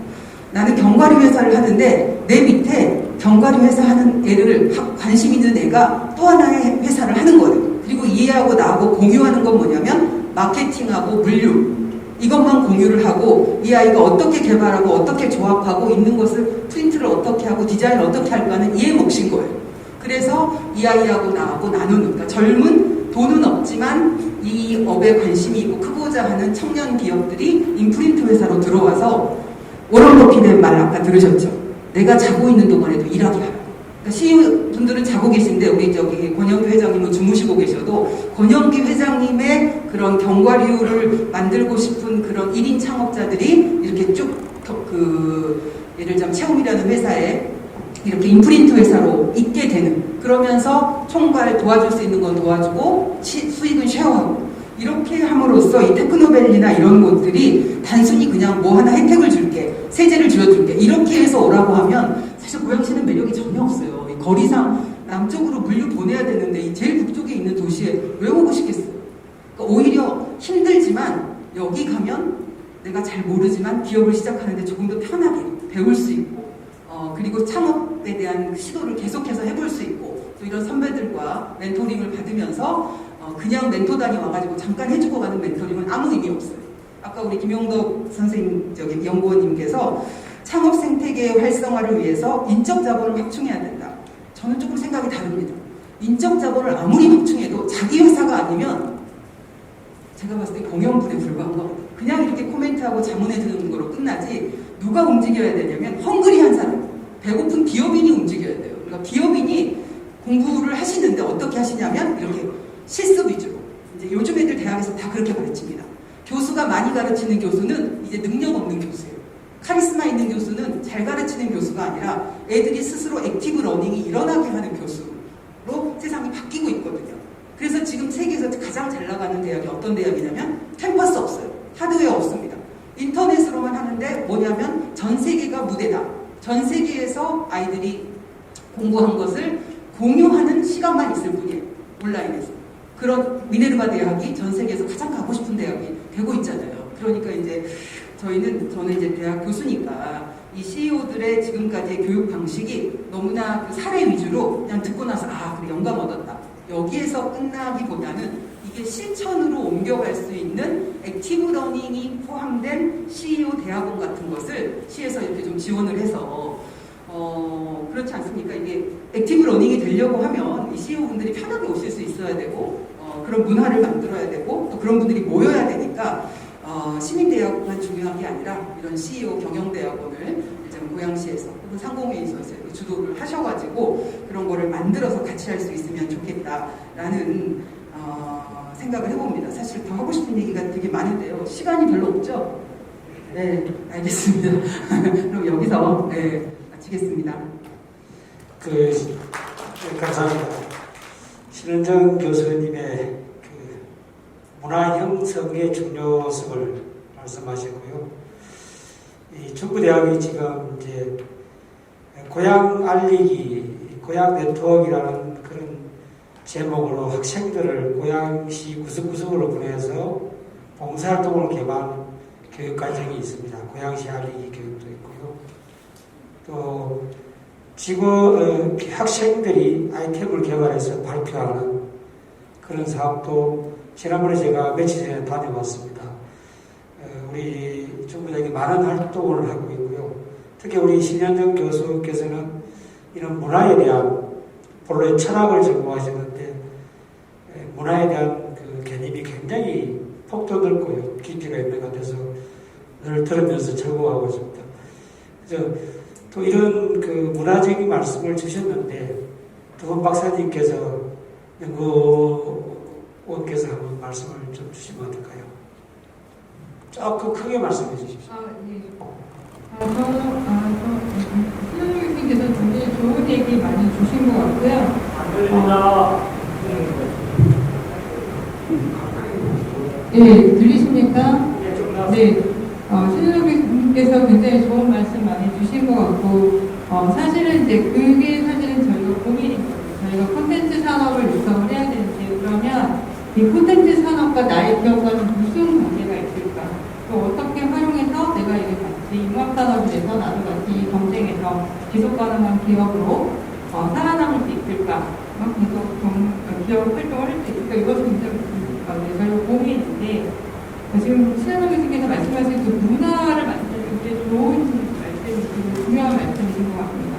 나는 견과류 회사를 하는데 내 밑에 견과류 회사 하는 애를 관심 있는 애가 또 하나의 회사를 하는 거예요. 그리고 이 애하고 나하고 공유하는 건 뭐냐면 마케팅하고 물류 이것만 공유를 하고 이 아이가 어떻게 개발하고 어떻게 조합하고 있는 것을 프린트를 어떻게 하고 디자인을 어떻게 할까는 이의 몫인 거예요. 그래서 이 아이하고 나하고 나누는 그러니까 젊은 돈은 없지만 이 업에 관심이 있고 크고자 하는 청년 기업들이 인프린트 회사로 들어와서 워런 버핏의 말 아까 들으셨죠? 내가 자고 있는 동안에도 일하게 하라고. 그러니까 CEO 분들은 자고 계신데 우리 저기 권영기 회장님은 주무시고 계셔도 권영기 회장님의 그런 견과류를 만들고 싶은 그런 1인 창업자들이 이렇게 쭉 예를 들자면 채움이라는 회사에 이렇게 인프린트 회사로 있게 되는 그러면서 총괄 도와줄 수 있는 건 도와주고 수익은 쉐어하고 이렇게 함으로써 이 테크노밸리나 이런 곳들이 단순히 그냥 뭐 하나 혜택을 줄게, 세제를 줄여줄게 이렇게 해서 오라고 하면 사실 고양시는 매력이 전혀 없어요. 이 거리상 남쪽으로 물류 보내야 되는데 이 제일 북쪽에 있는 도시에 왜 오고 싶겠어요? 그러니까 오히려 힘들지만 여기 가면 내가 잘 모르지만 기업을 시작하는데 조금 더 편하게 배울 수 있고 그리고 창업에 대한 시도를 계속해서 해볼 수 있고 또 이런 선배들과 멘토링을 받으면서 그냥 멘토단이 와가지고 잠깐 해주고 가는 멘토링은 아무 의미 없어요. 아까 우리 김용덕 선생님 연구원님께서 창업 생태계 활성화를 위해서 인적 자본을 확충해야 된다. 저는 조금 생각이 다릅니다. 인적 자본을 아무리 확충해도 자기 회사가 아니면 제가 봤을 때 공연분에 불과한 거 그냥 이렇게 코멘트하고 자문해 주는 거로 끝나지 누가 움직여야 되냐면 헝그리한 사람, 배고픈 기업인이 움직여야 돼요. 그러니까 기업인이 공부를 하시는데 어떻게 하시냐면 이렇게 실습 위주로 이제 요즘 애들 대학에서 다 그렇게 가르칩니다. 교수가 많이 가르치는 교수는 이제 능력 없는 교수예요. 카리스마 있는 교수는 잘 가르치는 교수가 아니라 애들이 스스로 액티브 러닝이 일어나게 하는 교수로 세상이 바뀌고 있거든요. 그래서 지금 세계에서 가장 잘 나가는 대학이 어떤 대학이냐면 캠퍼스 없어요. 하드웨어 없습니다. 인터넷으로만 하는데 뭐냐면 전 세계가 무대다. 전 세계에서 아이들이 공부한 것을 공유하는 시간만 있을 뿐이에요. 온라인에서. 그런 미네르바 대학이 전 세계에서 가장 가고 싶은 대학이 되고 있잖아요. 그러니까 이제 저는 이제 대학 교수니까 이 CEO들의 지금까지의 교육 방식이 너무나 그 사례 위주로 그냥 듣고 나서 그래 영감 얻었다. 여기에서 끝나기보다는 이게 실천으로 옮겨갈 수 있는 액티브 러닝이 포함된 CEO 대학원 같은 것을 시에서 이렇게 좀 지원을 해서 그렇지 않습니까? 이게 액티브 러닝이 되려고 하면 이 CEO분들이 편하게 오실 수 있어야 되고 그런 문화를 만들어야 되고 또 그런 분들이 모여야 되니까 시민대학만 중요한 게 아니라 이런 CEO 경영대학원을 이제 고양시에서 혹은 상공회의소에서 주도를 하셔가지고 그런 거를 만들어서 같이 할 수 있으면 좋겠다라는 생각을 해봅니다. 사실 더 하고 싶은 얘기가 되게 많은데요. 시간이 별로 없죠? 네, 알겠습니다. 그럼 여기서 마치겠습니다.
감사합니다. 신은정 교수님의 문화 형성의 중요성을 말씀하셨고요. 이 중부대학이 지금 이제 고향 알리기, 고향 네트워크라는 그런 제목으로 학생들을 고양시 구석구석으로 보내서 봉사활동을 개발한 교육과정이 있습니다. 고양시 알리기 교육도 있고요. 또 학생들이 아이템을 개발해서 발표하는 그런 사업도 지난번에 제가 며칠 전에 다녀왔습니다. 우리 중부대학이 많은 활동을 하고 있고요. 특히 우리 신현정 교수께서는 이런 문화에 대한 본래 철학을 전공하셨는데 문화에 대한 그 개념이 굉장히 폭도 넓고요. 깊이가 있는 것 같아서 늘 들으면서 적응하고 있습니다. 그래서 또 이런 그 문화적인 말씀을 주셨는데 두분 박사님께서 연구원께서 한번 말씀을 좀 주시면 어떨까요? 조금 크게 말씀해 주십시오.
신현정 교수님께서 굉장히 좋은 얘기 많이 주신 것 같고요. 들리십니까? 네. 신현정 교수님께서 굉장히 좋은 말씀 많이 주신 것 같고, 사실은 이제 그게 사실은 저희가 고민이거든요. 저희가 콘텐츠 산업을 육성을 해야 되는데, 그러면 이 콘텐츠 산업과 나의 기업과는 무슨 관계가 있을까? 또 어떻게 활용해서 내가 이게 같이 융합산업이 돼서 나도 같이 경쟁해서 지속 가능한 기업으로 살아남을 수 있을까? 계속 기업 활동을 할 수 있을까? 이것이 굉장히 저희가 고민인데, 지금 신현정 교수님께서 말씀하신 그 문화를 만드는 게 좋은 말씀이시고 중요한 말씀이신 것 같습니다.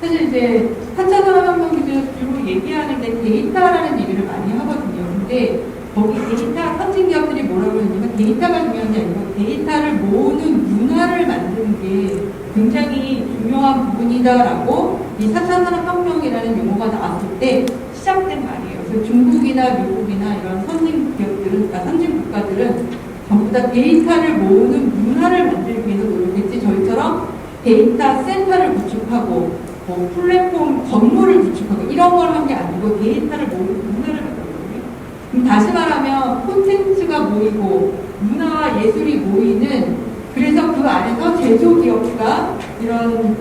사실 이제 4차 산업혁명 기준에서 주로 얘기하는 게 데이터라는 얘기를 많이 하거든요. 근데 거기 데이터 선진 기업들이 뭐라고 그러냐면 데이터가 중요한 게 아니고 데이터를 모으는 문화를 만드는 게 굉장히 중요한 부분이다라고 이 4차 산업혁명이라는 용어가 나왔을 때 시작된 말이에요. 그래서 중국이나 미국이나 이런 선진 기업들은, 선진 국가들은 전부 다 데이터를 모으는 문화를 만들기 위해서 노력했지 저희처럼 데이터 센터를 구축하고 뭐 플랫폼 건물을 구축하고 이런 걸 한 게 아니고 데이터를 모으고 문화를 만들거든요. 그럼 다시 말하면 콘텐츠가 모이고 문화와 예술이 모이는, 그래서 그 안에서 제조기업과 이런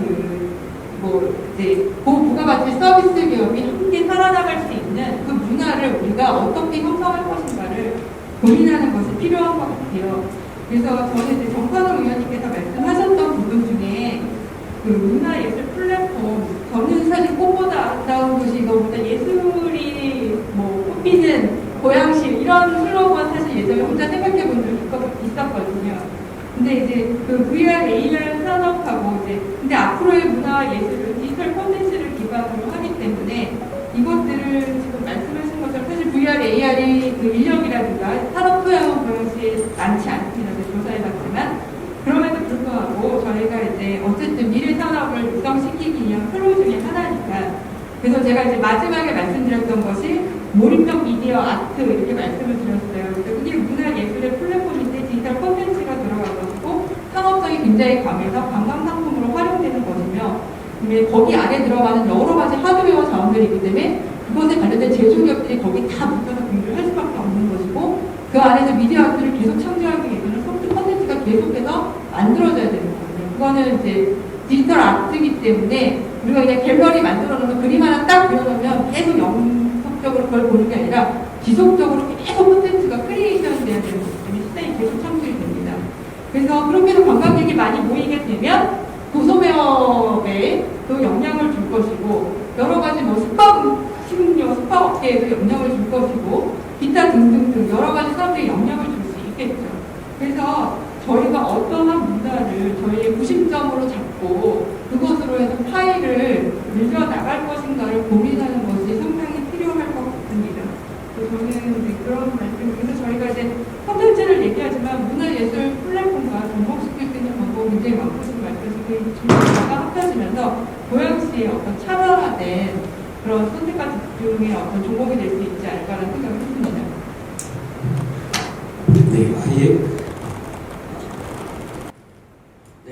이제 고부가가치 서비스 기업이 함께 살아나갈 수 있는 그 문화를 우리가 어떻게 형성할 것인가를 고민하는 것이 필요한 것 같아요. 그래서 저는 이제 정관호 의원님께서 말씀하셨던 부분 중에 그 문화예술 플랫폼, 저는 사실 꽃보다 아름다운 곳이 이거보다 예술이 뭐 꽃피는 고양시 이런 슬로건 사실 예전에 혼자 생각해 본 적이 있었거든요. 근데 이제 그 VR, AR 산업하고 이제 근데 앞으로의 문화와 예술은 디지털 콘텐츠를 기반으로 하기 때문에 이것들을 지금 말씀하신 것처럼 사실 VR, AR이 그 인력이라든가 산업 토양은 고양시에 많지 않습니다. 조사해봤지만 그럼에도 불구하고 저희가 이제 어쨌든 미래 산업을 육성시키기 위한 프로 중에 하나니까, 그래서 제가 이제 마지막에 말씀드렸던 것이 몰입형 미디어 아트 이렇게 말씀을 드렸어요. 그래서 그게 문화예술의 플랫폼인데 디지털 콘텐츠가 들어가가지고 상업성이 굉장히 강해서 관광 상품으로 활용되는 것이며, 거기 안에 들어가는 여러 가지 하드웨어 자원들이기 때문에 그것에 관련된 제조기업들이 거기 다 묶여서 공유를 할 수밖에 없는 것이고, 그 안에서 미디어 아트를 계속 창조하기 위해서는 소프트 콘텐츠가 계속해서 만들어져야 되는 거거든요. 그거는 이제 디지털 아트이기 때문에 우리가 그냥 갤러리 만들어 놓으면 그림 하나 딱 그려놓으면 계속 영속적으로 그걸 보는 게 아니라 지속적으로 계속 콘텐츠가 크리에이션 돼야 되는 거기 때문에 시장이 계속 창출이 됩니다. 그래서 그렇게 해서 관광객이 많이 모이게 되면 도소매업에 또 영향을 줄 것이고, 여러 가지 뭐 식료, 숙박업계에도 영향을 줄 것이고, 기타 등등등 여러 가지 사람들이 영향을 줄 수 있겠죠. 그래서 저희가 어떠한 문화를 저희의 구심점으로 잡고 그것으로 해서 파일을 늘려나갈 것인가를 고민하는 것이 상당히 필요할 것 같습니다. 저는 이제 그런 말씀, 그래서 저희가 이제 콘텐츠를 얘기하지만 문화예술 플랫폼과 접목시킬 수 있는 방법이 굉장히 많고, 지금 말씀하신 그 중요하가 합쳐지면서 고양시의 어떤 차별화된 그런 선택과 집중의 어떤 종목이 될 수 있지 않을까라는 생각을 했습니다.
네, 아예.
네,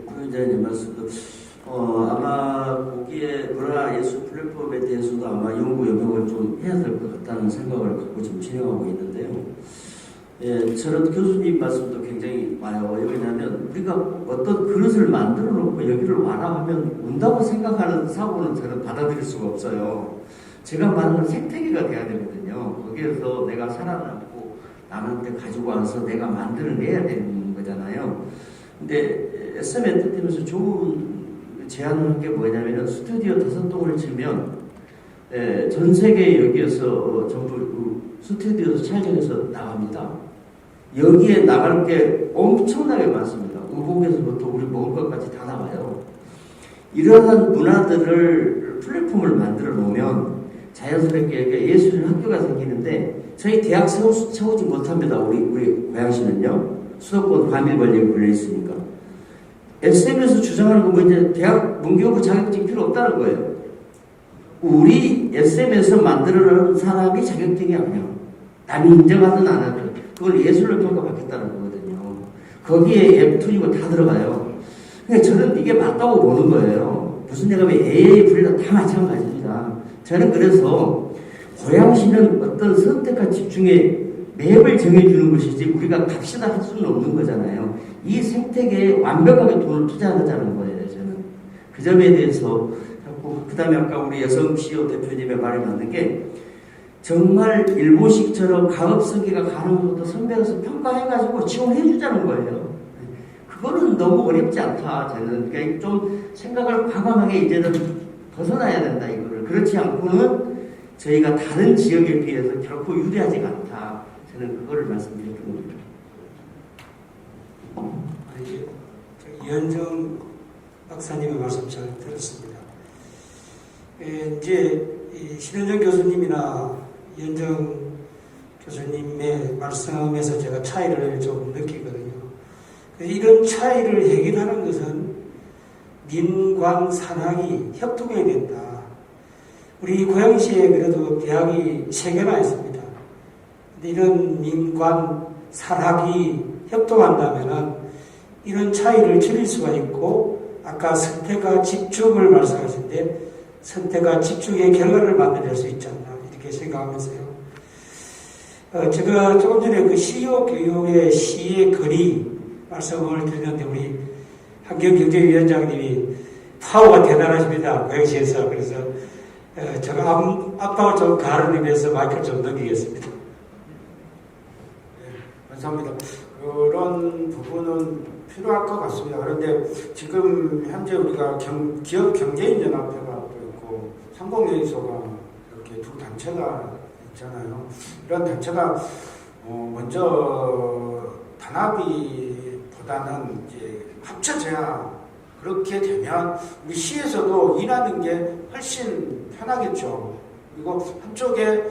부위원장님 말씀도 아마 거기에 문화예술 플랫폼에 대해서도 아마 연구 영역을 좀 해야 될 것 같다는 생각을 갖고 좀 진행하고 있는데요. 예, 저런 교수님 말씀도 굉장히 와요. 왜냐하면 우리가 어떤 그릇을 만들어 놓고 여기를 와라 하면 온다고 생각하는 사고는 저는 받아들일 수가 없어요. 제가 말하는 생태계가 돼야 되거든요. 거기에서 내가 살아남고 남한테 가지고 와서 내가 만들어내야 되는 거잖아요. 근데 SM 엔터테인먼트에서 좋은 제안을 한 게 뭐냐면은 스튜디오 5동을 치면 전 세계 여기에서 전부 스튜디오에서 촬영해서 나갑니다. 여기에 나갈 게 엄청나게 많습니다. 의복에서부터 우리 먹을 것까지 다 나와요. 이러한 문화들을 플랫폼을 만들어 놓으면 자연스럽게 예술 학교가 생기는데, 저희 대학 세우지 못합니다. 우리 고양시는요. 수도권 과밀 관리에 걸려 있으니까. SM에서 주장하는 건 뭐 이제 대학 문교부 자격증 필요 없다는 거예요. 우리 SM에서 만들어놓은 사람이 자격증이 아니야. 남이 인정하든 안 하든 그걸 예술로 평가받겠다는 거거든요. 거기에 F2이고 다 들어가요. 그러니까 저는 이게 맞다고 보는 거예요. 무슨 얘기가 AA, V다 다 마찬가지입니다. 저는 그래서 고양시는 어떤 선택과 집중에 맵을 정해주는 것이지 우리가 갑시다 할 수는 없는 거잖아요. 이 생태계에 완벽하게 돈을 투자하자는 거예요. 저는 그 점에 대해서 그 다음에 아까 우리 여성 CEO 대표님의 말이 맞는 게, 정말 일본식처럼 가업쓰기가 가능한 것도 선별해서 평가해가지고 지원해주자는 거예요. 그거는 너무 어렵지 않다. 저는 그러니까 좀 생각을 과감하게 이제는 벗어나야 된다. 이거를 그렇지 않고는 저희가 다른 지역에 비해서 결코 유리하지가 않다. 저는 그거를 말씀드리는 겁니다.
이현정 박사님의 말씀 잘 들었습니다. 이제 신현정 교수님이나 이현정 교수님의 말씀에서 제가 차이를 좀 느끼거든요. 이런 차이를 해결하는 것은 민관 산학이 협동해야 된다. 우리 고양시에 그래도 대학이 3개나 있습니다. 근데 이런 민관 산학이 협동한다면은 이런 차이를 줄일 수가 있고 아까 선택과 집중을 말씀하셨는데 선택과 집중의 결과를 만들어낼 수 있지 않나 이렇게 생각하면서요. 제가 조금 전에 그 CEO 교육의 시의 거리 말씀을 드렸는데 우리 환경경제위원장님이 파워가 대단하십니다. 고양시에서. 그래서 제가 압박을 좀 가르는 의미에서 마이크를 좀 넘기겠습니다.
네, 감사합니다. 그런 부분은 필요할 것 같습니다. 그런데 지금 현재 우리가 기업 경제인연합회가 또 있고 상공회의소가 이렇게 두 단체가 있잖아요. 이런 단체가 먼저 단합이보다는 이제 합쳐져야 그렇게 되면 우리 시에서도 일하는 게 훨씬 편하겠죠. 그리고 한쪽에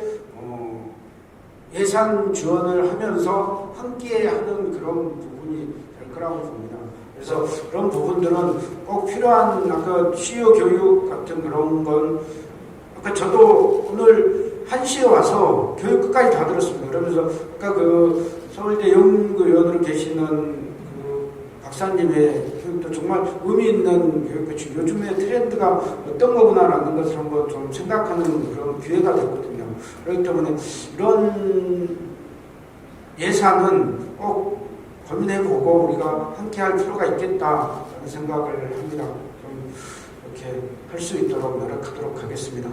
예산 지원을 하면서 함께 하는 그런 부분이 될 거라고 봅니다. 그래서 그런 부분들은 꼭 필요한 아까 CEO 교육 같은 그런 건 아까 저도 오늘 1시에 와서 교육 끝까지 다 들었습니다. 그러면서 아까 그 서울대 연구위원으로 계시는 그 박사님의 교육도 정말 의미 있는 교육이죠. 요즘의 트렌드가 어떤 거구나라는 것을 한번 좀 생각하는 그런 기회가 됐거든요. 그렇기 때문에 이런 예산은 꼭 고민해보고 우리가 함께 할 필요가 있겠다라는 생각을 합니다. 좀 이렇게 할 수 있도록 노력하도록 하겠습니다.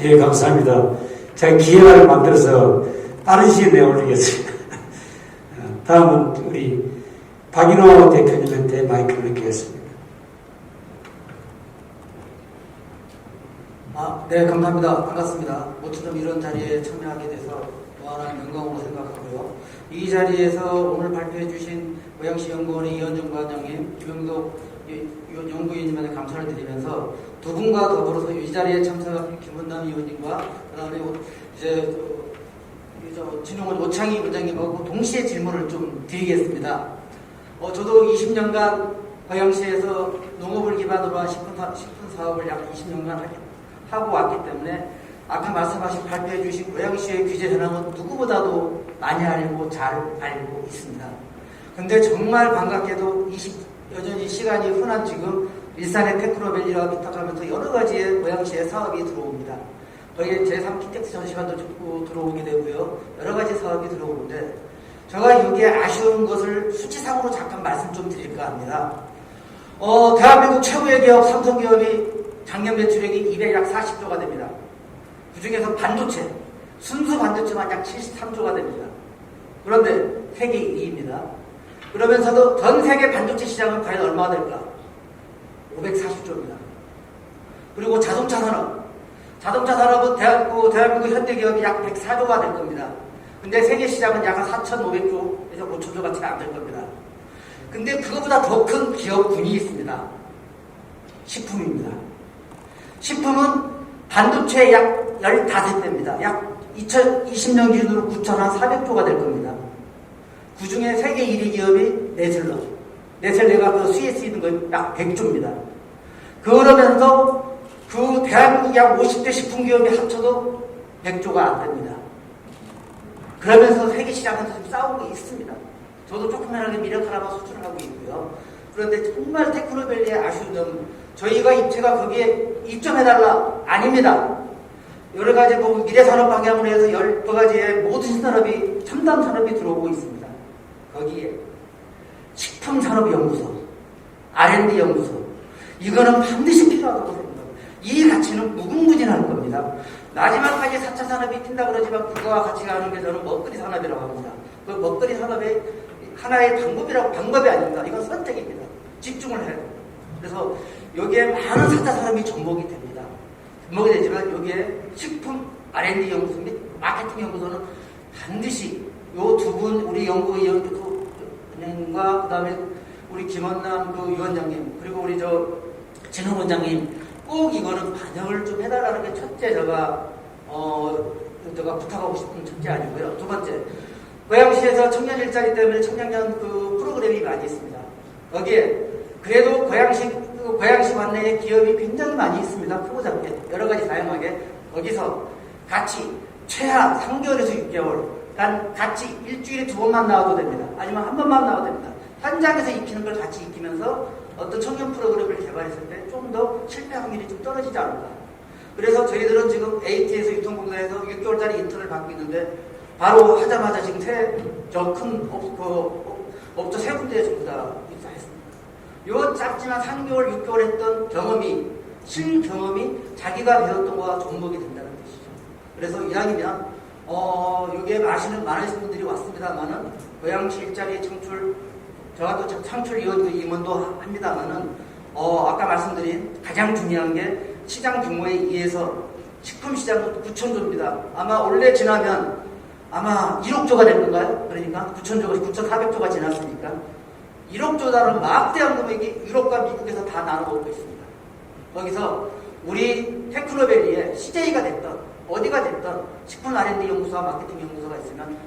예, 감사합니다. 제가 기획안을 만들어서 빠른 시일 내에 올리겠습니다. 다음은 우리 박인호 대표님한테 마이크를 넘기겠습니다.
네, 감사합니다. 반갑습니다. 모처럼 이런 자리에 참여하게 돼서 무한한 영광으로 생각하고요. 이 자리에서 오늘 발표해 주신 고양시 연구원의 이현정 과장님, 김영덕 연구위원님한테 감사를 드리면서 두 분과 더불어서 이 자리에 참석한 김원남 의원님과 그다음에 이제 진흥원 오창희 원장님하고 동시에 질문을 좀 드리겠습니다. 저도 20년간 고양시에서 농업을 기반으로 한 식품 사업을 약 20년간 하고 왔기 때문에 아까 말씀하신 발표해 주신 고양시의 규제 현황은 누구보다도 많이 알고 잘 알고 있습니다. 근데 정말 반갑게도 여전히 시간이 흔한 지금 일산의 테크노밸리와 비탁하면서 여러 가지의 고양시의 사업이 들어옵니다. 거기에 제3킨텍스 전시관도 들어오게 되고요. 여러 가지 사업이 들어오는데 제가 여기에 아쉬운 것을 수치상으로 잠깐 말씀 좀 드릴까 합니다. 대한민국 최고의 기업 삼성기업이 작년 매출액이 240조가 됩니다. 그 중에서 반도체, 순수 반도체만 약 73조가 됩니다. 그런데 세계 1위입니다. 그러면서도 전 세계 반도체 시장은 과연 얼마가 될까? 540조입니다. 그리고 자동차 산업은 대한민국 현대기업이 약 104조가 될 겁니다. 근데 세계 시장은 약 4,500조에서 5,000조밖에 안 될 겁니다. 근데 그거보다 더 큰 기업군이 있습니다. 식품입니다. 식품은 반도체의 약 15배입니다. 약 2020년 기준으로 9,400조가 될 겁니다. 그 중에 세계 1위 기업이 네슬레가 그 스위스에 있는 건 약 100조입니다. 그러면서 그 대한민국 약 50대 식품 기업이 합쳐도 100조가 안 됩니다. 그러면서 세계 시장에서 좀 싸우고 있습니다. 저도 조그만하게 미력 하나만 수출을 하고 있고요. 그런데 정말 테크노밸리의 아쉬운 점은 제가 거기에 입점해달라? 아닙니다. 여러 가지 미래산업 방향으로 해서 여러 가지의 모든 신산업이, 첨단 산업이 들어오고 있습니다. 거기에 식품산업연구소, R&D 연구소, 이거는 반드시 필요하다고 생각합니다. 이 가치는 무궁무진할 겁니다. 마지막까지 4차 산업이 튄다 그러지만 그거와 같이 가는 게 저는 먹거리 산업이라고 합니다. 그 먹거리 산업의 하나의 방법이 아닙니다. 이건 선택입니다. 집중을 해요. 그래서 여기에 많은 4차 산업이 접목이 됩니다. 접목이 되지만 여기에 식품 R&D 연구소 및 마케팅 연구소는 반드시 요 두 분 우리 연구위원과 그다음에 우리 김원남 그 위원장님 그리고 우리 진흥 원장님 꼭 이거는 반영을 좀 해달라는 게 첫째 제가 부탁하고 싶은 첫째 아니고요. 두 번째, 고양시에서 청년 일자리 때문에 청년년 그 프로그램이 많이 있습니다. 거기에 그래도 고양시 관내에 기업이 굉장히 많이 있습니다. 크고 작게 여러 가지 다양하게 거기서 같이 최하 3개월에서 6개월 같이 일주일에 2번만 나와도 됩니다. 아니면 한 번만 나와도 됩니다. 현장에서 익히는 걸 같이 익히면서 어떤 청년 프로그램을 개발했을 때 좀 더 실패 확률이 좀 떨어지지 않을까. 그래서 저희들은 지금 AT에서 유통공사에서 6개월짜리 인턴을 받고 있는데 바로 하자마자 지금 큰 업체 세 군데에 전부 다 입사했습니다. 요 짧지만 3개월, 6개월 했던 경험이, 실경험이 자기가 배웠던 거와 접목이 된다는 뜻이죠. 그래서 이왕이면, 여기에 많으신 분들이 왔습니다만은, 고양시 일자리 창출, 저도 창출위원 임원도 합니다만은, 아까 말씀드린 가장 중요한 게 시장 규모에 의해서 식품시장은 9,000조입니다. 아마 올해 지나면 아마 1억조가 될 건가요? 그러니까 9,000조가, 9,400조가 지났으니까 1억조라는 막대한 금액이 유럽과 미국에서 다 나눠먹고 있습니다. 거기서 우리 테크노밸리에 CJ가 됐던 어디가 됐던 식품 R&D 연구소와 마케팅 연구소가 있으면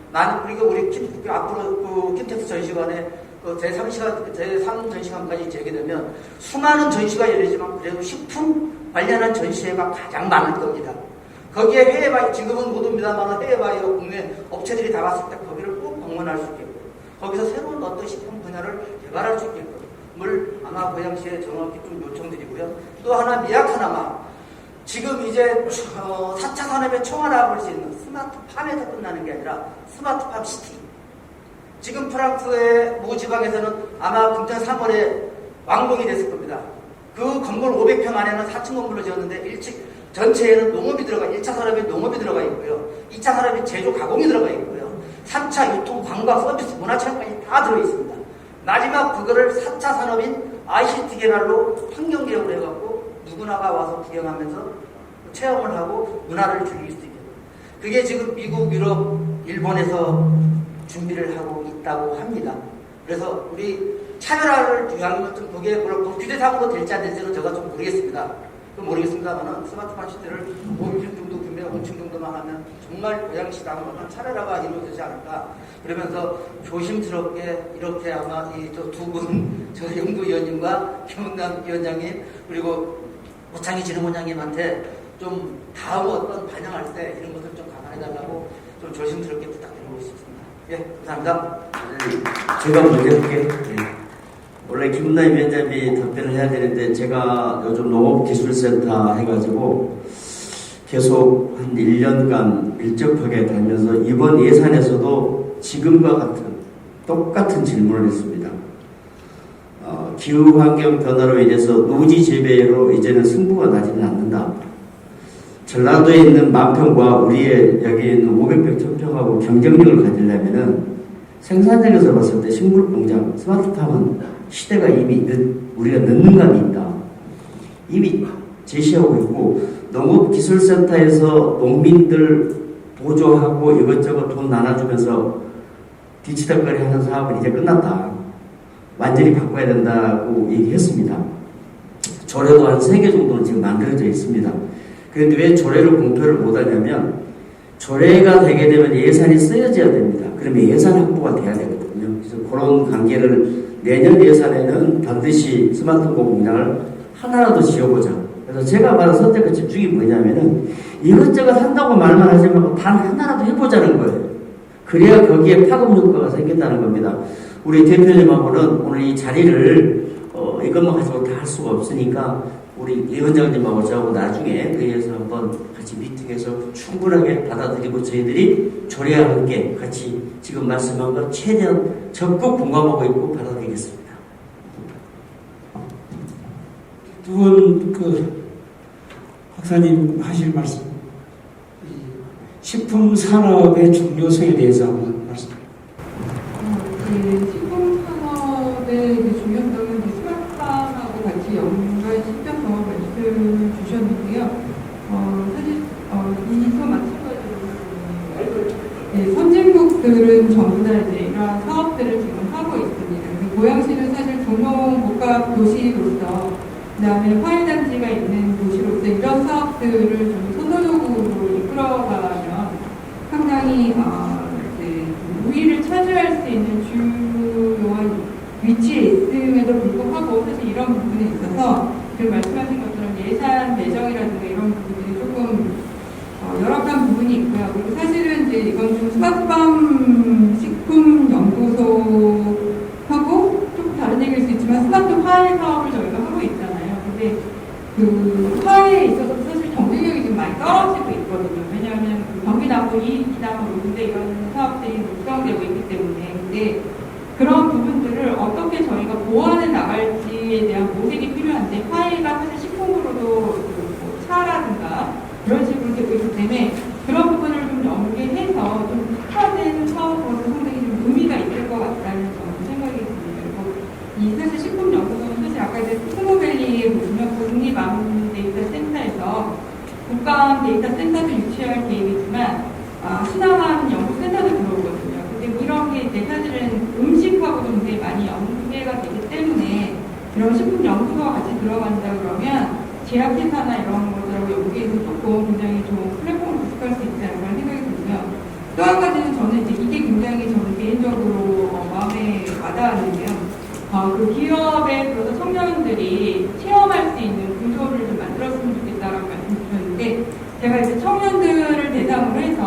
그리고 우리 앞으로 킨텍스 전시관에 제3 전시관까지 재게 되면 수많은 전시가 열리지만 그래도 식품 관련한 전시회가 가장 많을 겁니다. 거기에 해외바이오, 지금은 못 옵니다만 해외바이오 국내 업체들이 다 왔을 때 거기를 꼭 방문할 수 있겠고 거기서 새로운 어떤 식품 분야를 개발할 수 있게끔을 아마 고양시에 정확히 좀 요청드리고요. 또 하나 미약하나마 지금 이제 4차 산업의 총알을 볼 수 있는 스마트팜에서 끝나는 게 아니라 스마트팜 시티. 지금 프랑스의 모 지방에서는 아마 금년 3월에 완공이 됐을 겁니다. 그 건물 500평 안에는 4층 건물로 지었는데 1층 전체에는 농업이 1차 산업에 농업이 들어가 있고요. 2차 산업에 제조 가공이 들어가 있고요. 3차 유통, 관광, 서비스, 문화체험까지 다 들어있습니다. 마지막 그거를 4차 산업인 ICT 개발로 환경 개혁을 해갖고 누구나가 와서 구경하면서 체험을 하고 문화를 즐길 수 있게. 그게 지금 미국, 유럽, 일본에서 준비를 하고 있다고 합니다. 그래서 우리 차별화를 위한 좀 그게 물론 규제상으로 될지 안 될지는 제가 좀 모르겠습니다만은 스마트팜 시대를 5층 정도 규모, 5층 정도만 하면 정말 고양시당으로 한 차별화가 이루어지지 않을까. 그러면서 조심스럽게 이렇게 아마 이 두 분, 저 연구위원님과 김은남 위원장님 그리고 오창희 진흥원장님한테 좀 다음 어떤 반영할 때 이런 것을 좀 감안해달라고 좀 조심스럽게 부탁드리고 싶습니다. 예, 감사합니다.
제가 먼저 할게요. 원래 김은남 위원장이 답변을 해야 되는데 제가 요즘 농업기술센터 해가지고 계속 한 1년간 밀접하게 다니면서 이번 예산에서도 지금과 같은 똑같은 질문을 했습니다. 기후환경 변화로 인해서 노지 재배로 이제는 승부가 나지는 않는다. 전라도에 있는 만평과 우리의 여기 있는 500평, 1000평하고 경쟁력을 가지려면은 생산력에서 봤을 때 식물공장, 스마트팜은 시대가 이미 우리가 늦는 감이 있다. 이미 제시하고 있고 농업기술센터에서 농민들 보조하고 이것저것 돈 나눠주면서 뒤치다거리 하는 사업은 이제 끝났다. 완전히 바꿔야 된다고 얘기했습니다. 조례도 한 3개 정도는 지금 만들어져 있습니다. 그런데 왜 조례를 공표를 못하냐면 조례가 되게 되면 예산이 쓰여져야 됩니다. 그러면 예산 확보가 돼야 되거든요. 그래서 그런 관계를 내년 예산에는 반드시 스마트팜 공장을 하나라도 지어보자. 그래서 제가 말한 선택과 집중이 뭐냐면은 이것저것 한다고 말만 하지 말고 단 하나라도 해보자는 거예요. 그래야 거기에 파급 효과가 생긴다는 겁니다. 우리 대표님하고는 오늘 이 자리를 이것만 가지고 다 할 수가 없으니까 우리 위원장님하고 저하고 나중에 회의에서 한번 같이 미팅해서 충분하게 받아들이고 저희들이 조례와 함께 같이 지금 말씀한 것 최대한 적극 공감하고 있고 받아들이겠습니다.
두 분 박사님 하실 말씀, 식품 산업의 중요성에 대해서 한번 말씀.
식품 산업의 중요성은 스마트팜하고 같이 연관시켜서 말씀을 주셨는데요. 사실 이거 마찬가지로 선진국들은 전부 다 이제 이러한 사업들을 지금 하고 있습니다. 고양시는 사실 종농복합 도시로서 그다음에 화훼단지가 있는 도시로서 이런 사업들을 좀 선도적으로 이끌어가면 상당히 우위를 차지할 수 있는 주요한 위치에 있음에도 불구하고 사실 이런 부분에 있어서 그 말씀하신 것처럼 예산 배정이라든가 이런 부분들이 조금 열악한 부분이 있고요. 그리고 사실은 이제 이건 좀 스마트팜 식품 연구소하고 좀 다른 얘기일 수 있지만 스마트 화훼 사업 그 화에 있어서 사실 경쟁력이 지금 많이 떨어지고 있거든요. 왜냐하면 그 경기남부 이기남으로 근데 이런 사업들이 육성되고 있기 때문에. 근데 그런 부분들을 어떻게 저희가 보완해 나갈지에 대한 모색이 필요한데 화해가 사실 식품으로도 뭐 차라든가 그런 식으로 되고 있기 때문에 그런 부분을 좀 연계해서 좀 특화된 사업으로서 상당히 좀 의미가 있을 것 같다는 저는 생각이 듭니다. 그리고 이 사실 식품연구소는 사실 아까 이제 스모밸리에 보시면 국립암데이터센터에서 국가암 데이터 센터도 유치할 계획이지만 신앙암 연구센터도 들어오거든요. 근데 이런 게 이제 사실은 음식하고도 굉장히 많이 연계가 되기 때문에 이런 식품연구소와 같이 들어간다 그러면 제약회사나 이런 것들하고 연계해서 조금 굉장히 좋은 플랫폼을 구축할 수 있지 않을까 생각이 들고요. 또 한 가지는 저는 이제 이게 굉장히 저는 개인적으로 마음에 와닿았는데요. 그 기업에 들어서 청년들이 체험할 수 있는 구조를 좀 만들었으면 좋겠다라고 말씀 주셨는데 제가 이제 청년들을 대상으로 해서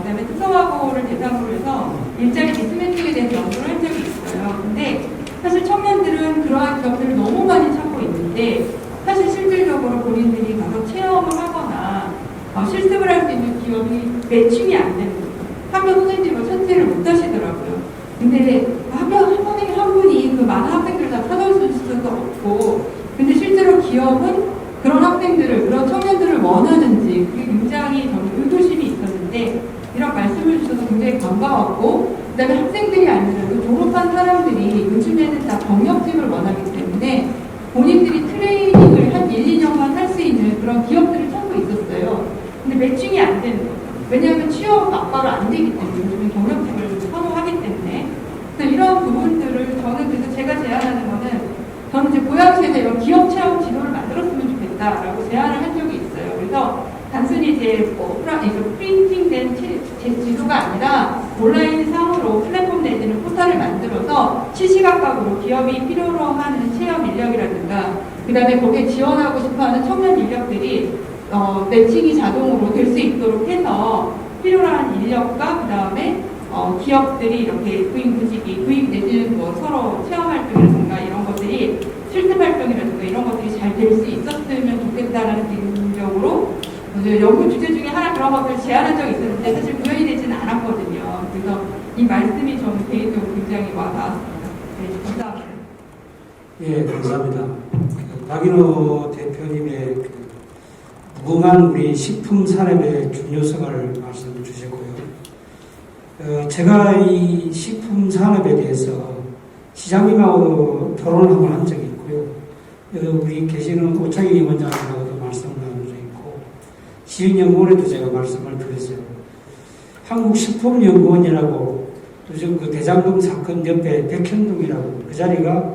그다음에 특성화고를 대상으로 해서 일자리 미스매치에 대해서 연구를 한 적이 있어요. 근데 사실 청년들은 그러한 기업들을 너무 많이 찾고 있는데 사실 실질적으로 본인들이 가서 체험을 하거나 실습을 할 수 있는 기업이 매칭이 안 되는 거예요. 학교 선생님을 선택을 못 하시더라고요. 근데 학교 선생님 한 분이 그 많은 학생들을 다 찾아올 수도 없고 근데 실제로 기업은 그런 학생들을, 그런 청년들을 원하는지 그게 굉장히 저는 의구심이 있었는데 이런 말씀을 주셔서 굉장히 반가웠고 그 다음에 학생들이 아니더라도 졸업한 사람들이 요즘에는 다 경력직을 원하기 때문에 본인들이 트레이닝을 한 1, 2년만 할 수 있는 그런 기업들을 찾고 있었어요. 근데 매칭이 안 되는 거죠. 왜냐하면 취업 막바로 안 되기 때문에 요즘은 경력직을 선호하기 때문에 그래서 이런 부분들을 저는 그래서 제가 제안하는 거는 저는 이제 고양시에서 이런 기업 체험 지도를 만들었으면 좋겠다라고 제안을 한 적이 있어요. 그래서 단순히 이제 프린팅된 지도가 아니라 온라인 상으로 플랫폼 내지는 포털을 만들어서 시시각각으로 기업이 필요로 하는 체험 인력이라든가 그 다음에 거기에 지원하고 싶어하는 청년 인력들이 매칭이 자동으로 될 수 있도록 해서 필요한 인력과 그 다음에 기업들이 이렇게 구입 내지는 뭐 서로 체험활동이라든가 이런 것들이 실습활동이라든가 이런 것들이 잘 될 수 있었으면 좋겠다라는 개인적으로 연구 주제 중에 하나 그런 것들을 제안한 적이 있었는데 사실 구현이 되지는 않았거든요. 그래서 이 말씀이 저는 개인적으로 굉장히 와닿았습니다. 네, 감사합니다.
예, 감사합니다. 박인호 대표님의 무궁한 우리 식품 산업의 중요성을 말씀해 주셨고요. 제가 이 식품 산업에 대해서 시장님하고도 토론을 한번 한 적이 있고요. 우리 계시는 오창희 원장님하고도 말씀을 나눈 적이 있고, 시흥연구원에도 제가 말씀을 드렸어요. 한국식품연구원이라고 요즘 그 대장금 사건 옆에 백현동이라고 그 자리가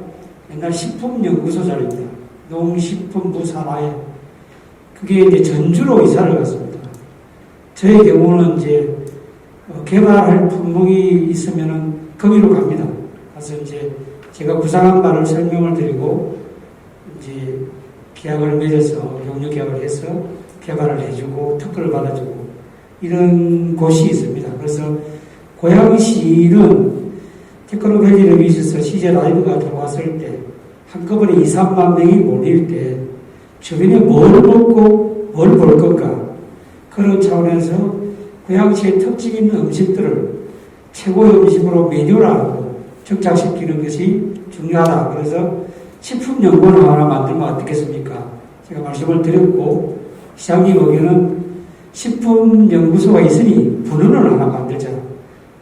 옛날 식품연구소 자리입니다. 농식품부 산하에. 그게 이제 전주로 이사를 갔습니다. 저의 경우는 이제 개발할 품목이 있으면은 거기로 갑니다. 가서 이제 제가 구상한 바를 설명을 드리고 이제 계약을 맺어서 용역 계약을 해서 개발을 해주고 특허를 받아주고 이런 곳이 있습니다. 그래서 고양시는 테크노밸리를 위해서 CJ 라이브가 들어왔을 때 한꺼번에 2, 3만 명이 몰릴 때 주변에 뭘 먹고 뭘 볼 건가 그런 차원에서 고양시의 특징 있는 음식들을 최고의 음식으로 메뉴라고 정착시키는 것이 중요하다. 그래서 식품연구원을 하나 만들면 어떻겠습니까? 제가 말씀을 드렸고 시장님 의견은 식품연구소가 있으니 분원을 하나 만들자.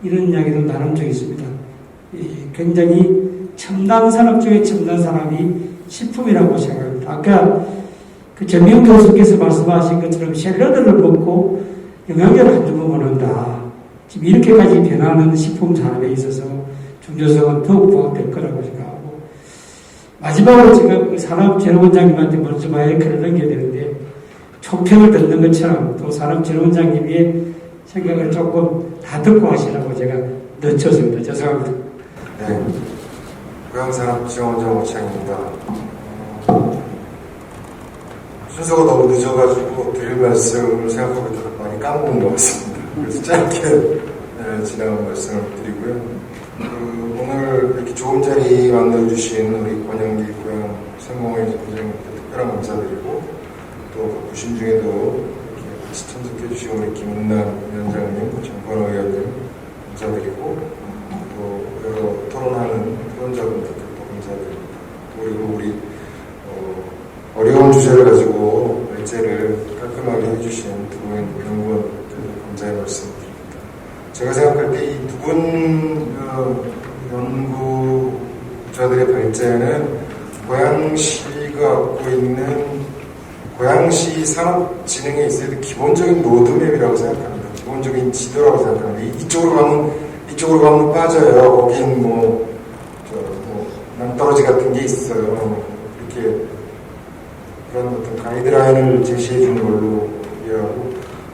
이런 이야기도 나눈 적이 있습니다. 굉장히 첨단 산업 중에 첨단 산업이 식품이라고 생각합니다. 아까 그 전명 교수께서 말씀하신 것처럼 샐러드를 먹고 영양제를 한두 번 먹는다. 지금 이렇게까지 변하는 식품 산업에 있어서 중요성은 더욱 부각될 거라고 생각하고, 마지막으로 제가 그 산업재료원장님한테 먼저 마이크를 넘겨야 되는데 총평을 듣는 것처럼 또 산업재료원장님의 생각을 조금 다 듣고 하시라고 제가 늦췄습니다. 죄송합니다.
네, 고양산업지원원장 오창입니다. 순서가 너무 늦어가지고 드릴 말씀을 생각하고 있다가 많이 까먹은 것 같습니다. 그래서 짧게 지나간 말씀을 드리고요. 오늘 이렇게 좋은 자리 만들어주신 우리 권영기 고양 상공회 원장님께 특별한 감사드리고 또 바쁘신 중에도 같이 참석해주신 우리 김은남 위원장님, 정건호 의원님 감사드리고 또 여러 토론하는 토론자분들도 감사드립니다. 그리고 우리 어려운 주제를 가지고 발제를 깔끔하게 해주신 두 분 연구원들도 감사의 말씀드립니다. 제가 생각할 때 이 두 분 연구자들의 발제는 고양시가 갖고 있는 고양시 산업진흥에 있어야 기본적인 로드맵이라고 생각합니다. 기본적인 지도라고 생각합니다. 이쪽으로 가면 빠져요. 거긴 낭떠러지 같은 게 있어요. 이렇게 그런 어떤 가이드라인을 제시해 주는 걸로 이해하고,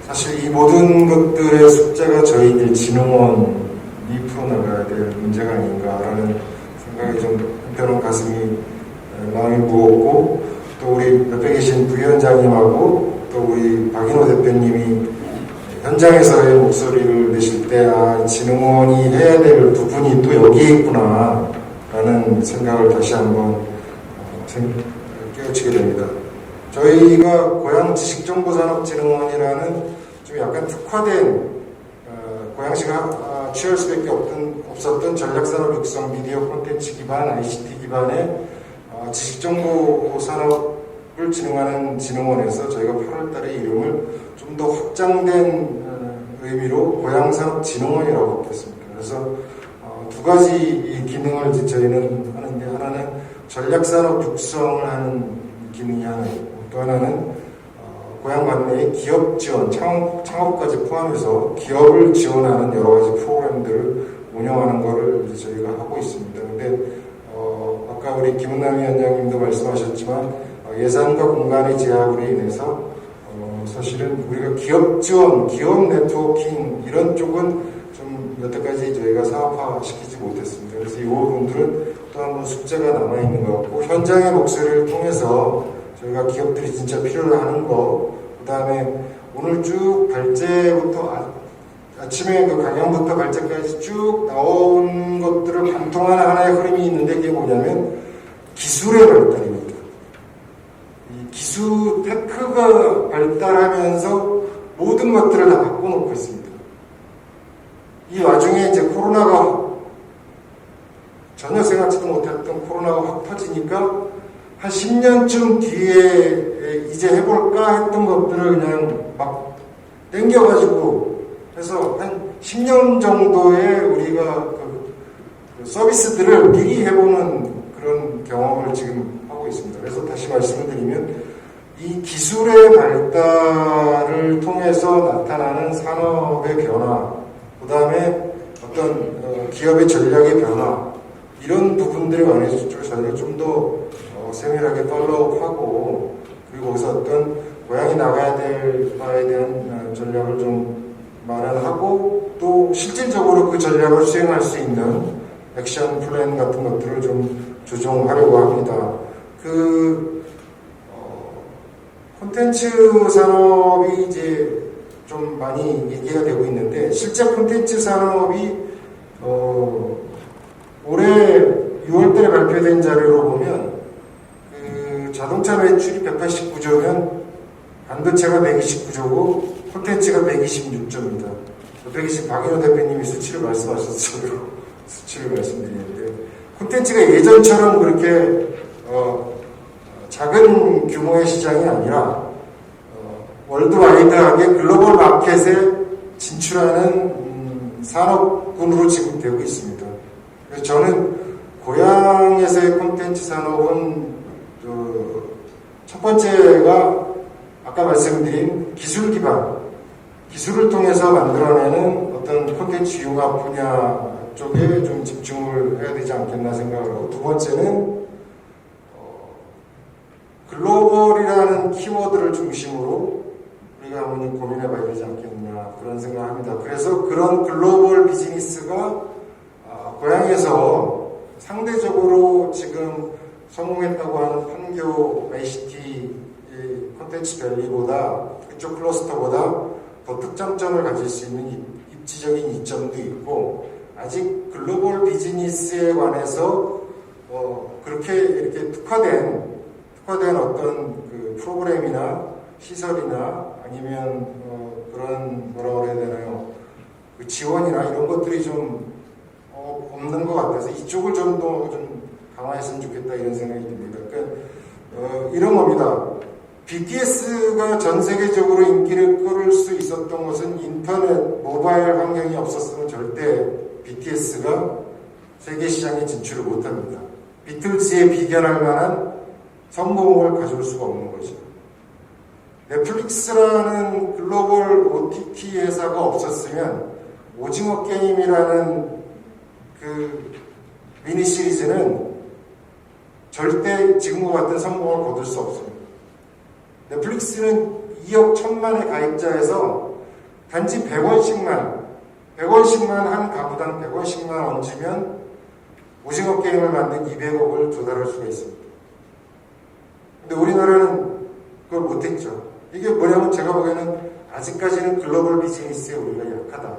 사실 이 모든 것들의 숙제가 저희들 진흥원이 풀어나가야 될 문제가 아닌가라는 생각이 좀 한편은 가슴이 마음이 무겁고, 또 우리 옆에 계신 부위원장님하고 또 우리 박인호 대표님이 현장에서의 목소리를 내실 때 진흥원이 해야 될 부분이 또 여기에 있구나 라는 생각을 다시 한번 깨우치게 됩니다. 저희가 고양지식정보산업진흥원이라는 좀 약간 특화된 고양시가 취할 수밖에 없었던 전략산업 육성 미디어 콘텐츠 기반 ICT 기반의 지식정보 산업을 진흥하는 진흥원에서 저희가 8월 달에 이름을 좀 더 확장된 의미로 고양산업진흥원이라고 바꿨습니다. 그래서 두 가지 기능을 저희는 하는데, 하나는 전략산업 육성을 하는 기능이 하나 있고, 또 하나는 고양 관내의 기업 지원, 창업까지 포함해서 기업을 지원하는 여러 가지 프로그램들을 운영하는 것을 저희가 하고 있습니다. 근데 아까 우리 김은남 위원장님도 말씀하셨지만 예산과 공간의 제약으로 인해서 사실은 우리가 기업 지원, 기업 네트워킹 이런 쪽은 좀 여태까지 저희가 사업화시키지 못했습니다. 그래서 이 부분들은 또 한 번 숙제가 남아있는 것 같고, 현장의 목소리를 통해서 저희가 기업들이 진짜 필요로 하는 거, 그 다음에 오늘 쭉 발제부터 아침에 그 강연부터 발제까지 쭉 나온 것들을 관통하는 하나의 흐름이 있는데, 그게 뭐냐면 기술의 발달입니다. 이 기술 테크가 발달하면서 모든 것들을 다 바꿔놓고 있습니다. 이 와중에 이제 코로나가 전혀 생각지도 못했던 코로나가 확 터지니까 한 10년쯤 뒤에 이제 해볼까 했던 것들을 그냥 막 땡겨가지고 해서 한 10년 정도의 우리가 그 서비스들을 미리 해보는 그런 경험을 지금 하고 있습니다. 그래서 다시 말씀을 드리면 이 기술의 발달을 통해서 나타나는 산업의 변화, 그 다음에 어떤 기업의 전략의 변화, 이런 부분들에 관해서 저희가 좀 더 세밀하게 팔로우하고, 그리고 거기서 어떤 고향이 나가야 될 바에 대한 전략을 좀 마련하고, 또 실질적으로 그 전략을 수행할 수 있는 액션 플랜 같은 것들을 좀 조정하려고 합니다. 콘텐츠 산업이 이제 좀 많이 얘기가 되고 있는데, 실제 콘텐츠 산업이 올해 6월달에 발표된 자료로 보면 자동차 매출이 189조면 반도체가 129조고 콘텐츠가 126조입니다. 옆에 계신 박인호 대표님이 수치를 말씀하셔서 저도 수치를 말씀드리는데, 콘텐츠가 예전처럼 그렇게 작은 규모의 시장이 아니라 월드와이드하게 글로벌 마켓에 진출하는 산업군으로 지금 되고 있습니다. 그래서 저는 고향에서의 콘텐츠 산업은 첫 번째가 아까 말씀드린 기술 기반, 기술을 통해서 만들어내는 어떤 콘텐츠 융합 분야 쪽에 좀 집중을 해야 되지 않겠나 생각을 하고, 두 번째는 글로벌이라는 키워드를 중심으로 우리가 한번 고민해 봐야 되지 않겠냐, 그런 생각을 합니다. 그래서 그런 글로벌 비즈니스가 고향에서 상대적으로 지금 성공했다고 하는 판교 ICT 콘텐츠 밸리보다, 그쪽 클러스터보다 더 특장점을 가질 수 있는 입지적인 이점도 있고, 아직 글로벌 비즈니스에 관해서 그렇게 이렇게 특화된 특화된 어떤 그 프로그램이나 시설이나 아니면 그런 뭐라고 해야 되나요? 그 지원이나 이런 것들이 좀 없는 것 같아서 이쪽을 좀 더 좀 강화했으면 좋겠다 이런 생각이 듭니다. 그러니까 이런 겁니다. BTS가 전 세계적으로 인기를 끌을 수 있었던 것은 인터넷, 모바일 환경이 없었으면 절대 BTS가 세계 시장에 진출을 못합니다. 비틀즈에 비견할 만한 성공을 가져올 수가 없는 거죠. 넷플릭스라는 글로벌 OTT 회사가 없었으면 오징어 게임이라는 그 미니 시리즈는 절대 지금과 같은 성공을 거둘 수 없습니다. 넷플릭스는 2억 1천만의 가입자에서 단지 100원씩만 한 가구당 100원씩만 얹으면 오징어 게임을 만든 200억을 조달할 수가 있습니다. 근데 우리나라는 그걸 못했죠. 이게 뭐냐면 제가 보기에는 아직까지는 글로벌 비즈니스에 우리가 약하다.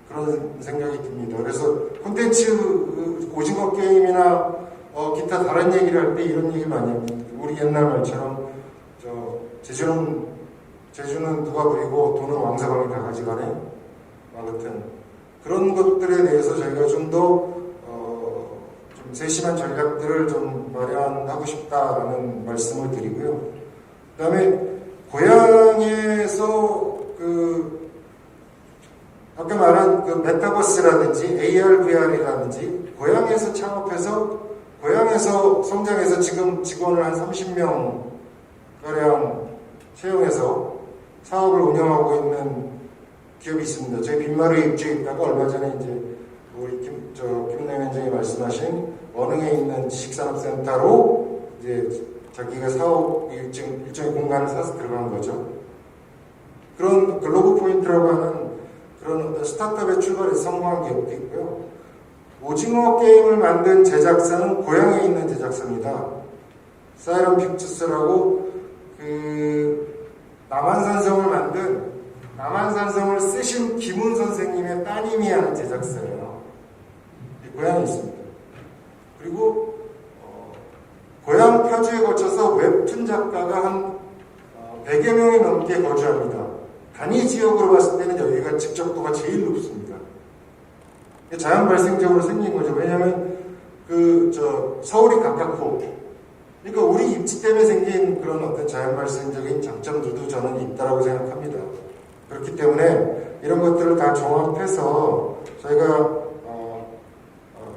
그런 생각이 듭니다. 그래서 콘텐츠 오징어 게임이나 기타 다른 얘기를 할 때 이런 얘기를 많이 합니다. 우리 옛날 말처럼 제주는 누가 부리고 돈은 왕사방이 다 가져가네. 아무튼 그런 것들에 대해서 저희가 좀 더 좀 세심한 전략들을 좀 마련하고 싶다라는 말씀을 드리고요. 그다음에 고향에서 아까 말한 그 메타버스라든지 AR, VR이라든지 고향에서 창업해서 고향에서 성장해서 지금 직원을 한 30명 가량 채용해서 사업을 운영하고 있는 기업이 있습니다. 저희 빈마루에 입주해 있다가 얼마 전에 이제 우리 김내위원장이 말씀하신 원흥에 있는 지식산업센터로 이제 자기가 사업 일종의 공간을 사서 들어간 거죠. 그런 글로브 포인트라고 하는 그런 어떤 스타트업의 출발에서 성공한 기업도 있고요. 오징어 게임을 만든 제작사는 고향에 있는 제작사입니다. 사이런 픽처스라고 남한산성을 쓰신 김훈 선생님의 따님이 하는 제작사예요. 고향에 있습니다. 그리고 고향 파주에 거쳐서 웹툰 작가가 한 100여 명이 넘게 거주합니다. 단위 지역으로 봤을 때는 여기가 집적도가 제일 높습니다. 자연 발생적으로 생긴 거죠. 왜냐하면 서울이 가깝고, 그러니까 우리 입지 때문에 생긴 그런 어떤 자연 발생적인 장점들도 저는 있다라고 생각합니다. 그렇기 때문에 이런 것들을 다 종합해서 저희가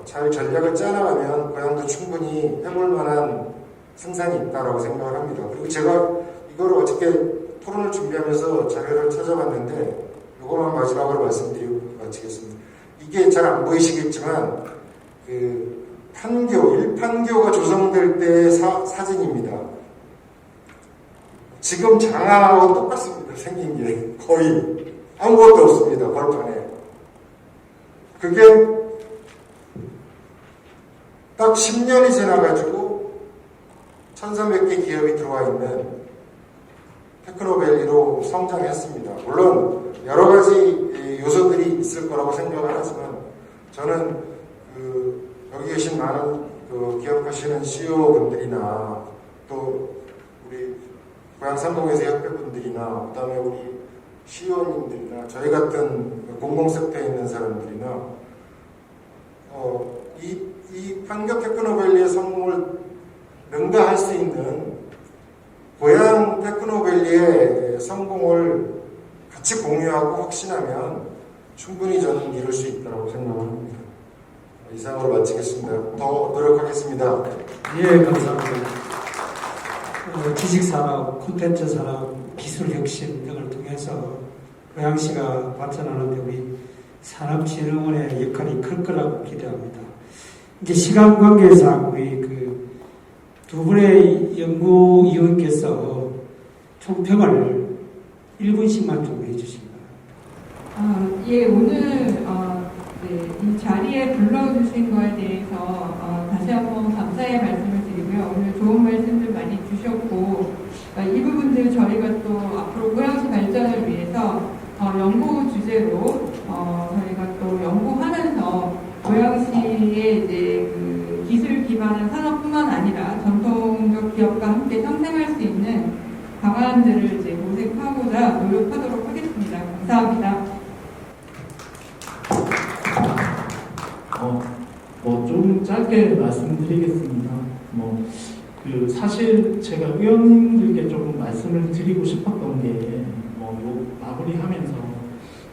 잘 전략을 짜나가면 고향도 충분히 해볼 만한 생산이 있다라고 생각을 합니다. 그리고 제가 이거를 어저께 토론을 준비하면서 자료를 찾아봤는데 이거만 마지막으로 말씀드리고 마치겠습니다. 이게 잘 안 보이시겠지만 일판교가 조성될 때의 사진입니다. 지금 장항하고 똑같습니다. 생긴 게 거의 아무것도 없습니다. 벌판에. 그게 딱 10년이 지나가지고 1300개 기업이 들어와 있는 테크노밸리로 성장했습니다. 물론 여러 가지 요소들이 있을 거라고 생각을 하지만 저는 여기 계신 많은 기업하시는 CEO분들이나 또 우리 고향상공회사 협회분들이나 그다음에 우리 CEO님들이나 저희 같은 공공섹터에 있는 사람들이나 이 판교 테크노밸리의 성공을 능가할 수 있는 고향 테크노밸리의 성공을 같이 공유하고 확신하면 충분히 저는 이룰 수 있다고 생각합니다. 이상으로 마치겠습니다. 더 노력하겠습니다.
예, 감사합니다. 지식산업, 콘텐츠 산업, 기술혁신 등을 통해서 고양시가 발전하는 데 우리 산업진흥원의 역할이 클 거라고 기대합니다. 이제 시간 관계상 우리 두 분의 연구위원께서 총평을 1분씩만 좀 해주시기 바랍니다.
예, 오늘 이 자리에 불러주신 거에 대해서 다시 한번 감사의 말씀을 드리고요. 오늘 좋은 말씀들 많이 주셨고 이 부분들 저희가 또 앞으로 고양시 발전을 위해서 연구 주제로 저희가 또 연구하면서 고양시의 이제 기술 기반의 산업뿐만 아니라 전통적 기업과
좀 짧게 말씀드리겠습니다. 사실 제가 의원님들께 조금 말씀을 드리고 싶었던 게, 요 마무리하면서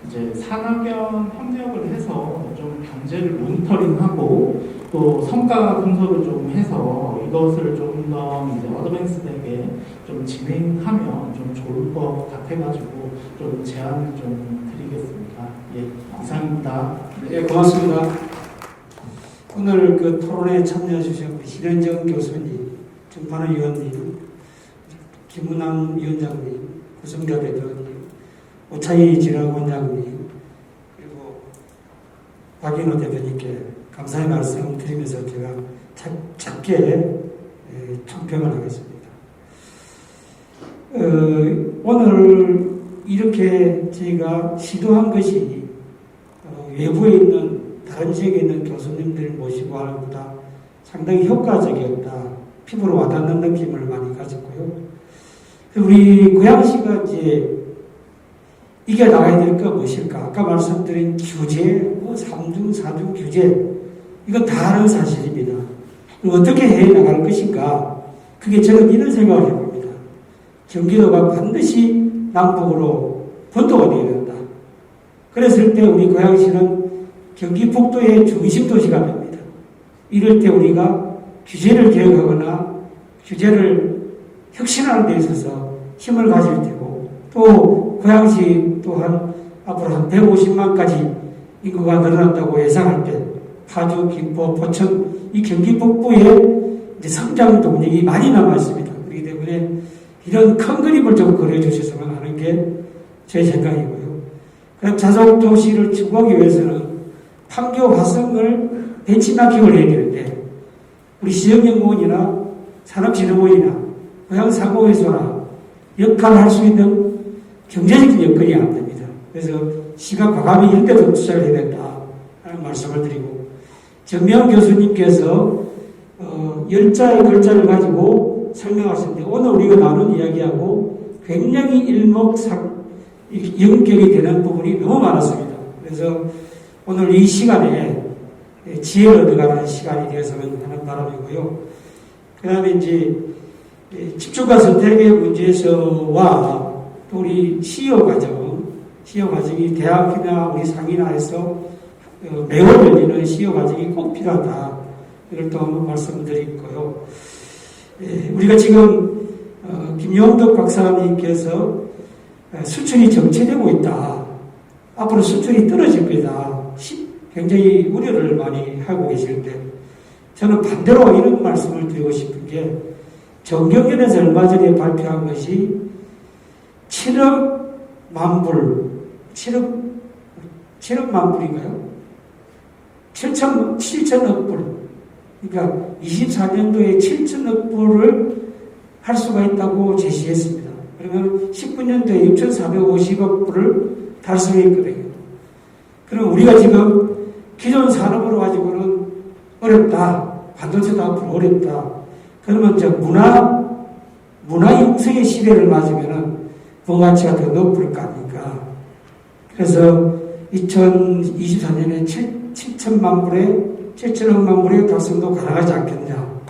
이제 산학연 협력을 해서 좀 경제를 모니터링하고 또 성과 분석을 좀 해서 이것을 좀 더 이제 어드밴스되게 좀 진행하면 좀 좋을 것 같아가지고 좀 제안을 좀 드리겠습니다. 예, 이상입니다.
네, 고맙습니다. 오늘 그 토론에 참여해 주신 신현정 교수님, 정판호 의원님, 김문환 위원장님, 구성자 대표님, 오차이 지라원장님, 그리고 박인호 대표님께 감사의 말씀 드리면서 제가 작게 총평을 하겠습니다. 오늘 이렇게 저희가 시도한 것이 외부에 있는 다른 지역에 있는 교수님들 모시고 하는 것보다 상당히 효과적이었다. 피부로 와닿는 느낌을 많이 가졌고요. 우리 고양시가 이제 이겨나가야 될 거 무엇일까? 아까 말씀드린 규제, 3중, 4중 규제, 이거 다 아는 사실입니다. 어떻게 해나갈 것인가? 그게 저는 이런 생각을 해봅니다. 경기도가 반드시 남북으로 분도가 되어야 된다. 그랬을 때 우리 고양시는 경기 북도의 중심 도시가 됩니다. 이럴 때 우리가 규제를 개혁하거나 규제를 혁신하는 데 있어서 힘을 가질 테고, 또 고양시 또한 앞으로 한 150만까지 인구가 늘어난다고 예상할 때 파주, 김포, 포천 이 경기 북부에 이제 성장 동력이 많이 남아 있습니다. 그렇기 때문에 이런 큰 그림을 좀 그려주셨으면 하는 게 제 생각이고요. 그럼 자석 도시를 추구하기 위해서는 판교 화성을 벤치마킹을 해야 되는데, 우리 시정연구원이나 산업진흥원이나 고양상공회소나 역할을 할 수 있는 경제적인 여건이 안 됩니다. 그래서 시가 과감히 이런 데도 투자를 해야 된다 하는 말씀을 드리고, 전명 교수님께서 10자의 글자를 가지고 설명하셨는데, 오늘 우리가 나눈 이야기하고 굉장히 연결이 되는 부분이 너무 많았습니다. 그래서 오늘 이 시간에 지혜를 얻어가는 시간이 되었으면 하는 바람이고요. 그 다음에 이제 집중과 선택의 문제에서와 또 우리 CEO 과정이 대학이나 우리 상인화에서 매월 열리는 CEO 과정이 꼭 필요하다. 이걸 또 한번 말씀드리고요. 우리가 지금 김용덕 박사님께서 수출이 정체되고 있다. 앞으로 수출이 떨어질 거다. 굉장히 우려를 많이 하고 계실 때, 저는 반대로 이런 말씀을 드리고 싶은 게, 정경련에서 얼마 전에 발표한 것이 7억 만불, 7억 만불인가요? 7천억 불. 그러니까 24년도에 7천억 불을 할 수가 있다고 제시했습니다. 그러면 19년도에 6,450억 불을 달성했거든요. 그럼 우리가 지금 기존 산업으로 가지고는 어렵다. 반도체도 앞으로 어렵다. 그러면 저 문화 육성의 시대를 맞으면은 부가치가 더 높을 거 아닙니까? 그래서 2024년에 7천억 불의 달성도 가능하지 않겠냐.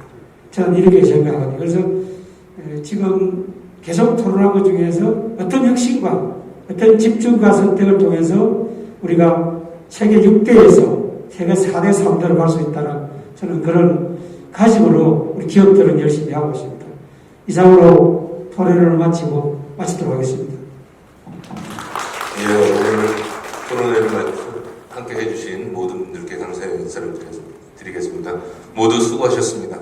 저는 이렇게 생각하거든요. 그래서 지금 계속 토론한 것 중에서 어떤 혁신과 어떤 집중과 선택을 통해서 우리가 세계 6대에서 세계 4대, 3대로 갈 수 있다는 저는 그런 가짐으로 우리 기업들은 열심히 하고 있습니다. 이상으로 토론을 마치도록 하겠습니다.
예, 오늘 토론회를 함께 해주신 모든 분들께 감사의 인사를 드리겠습니다. 모두 수고하셨습니다.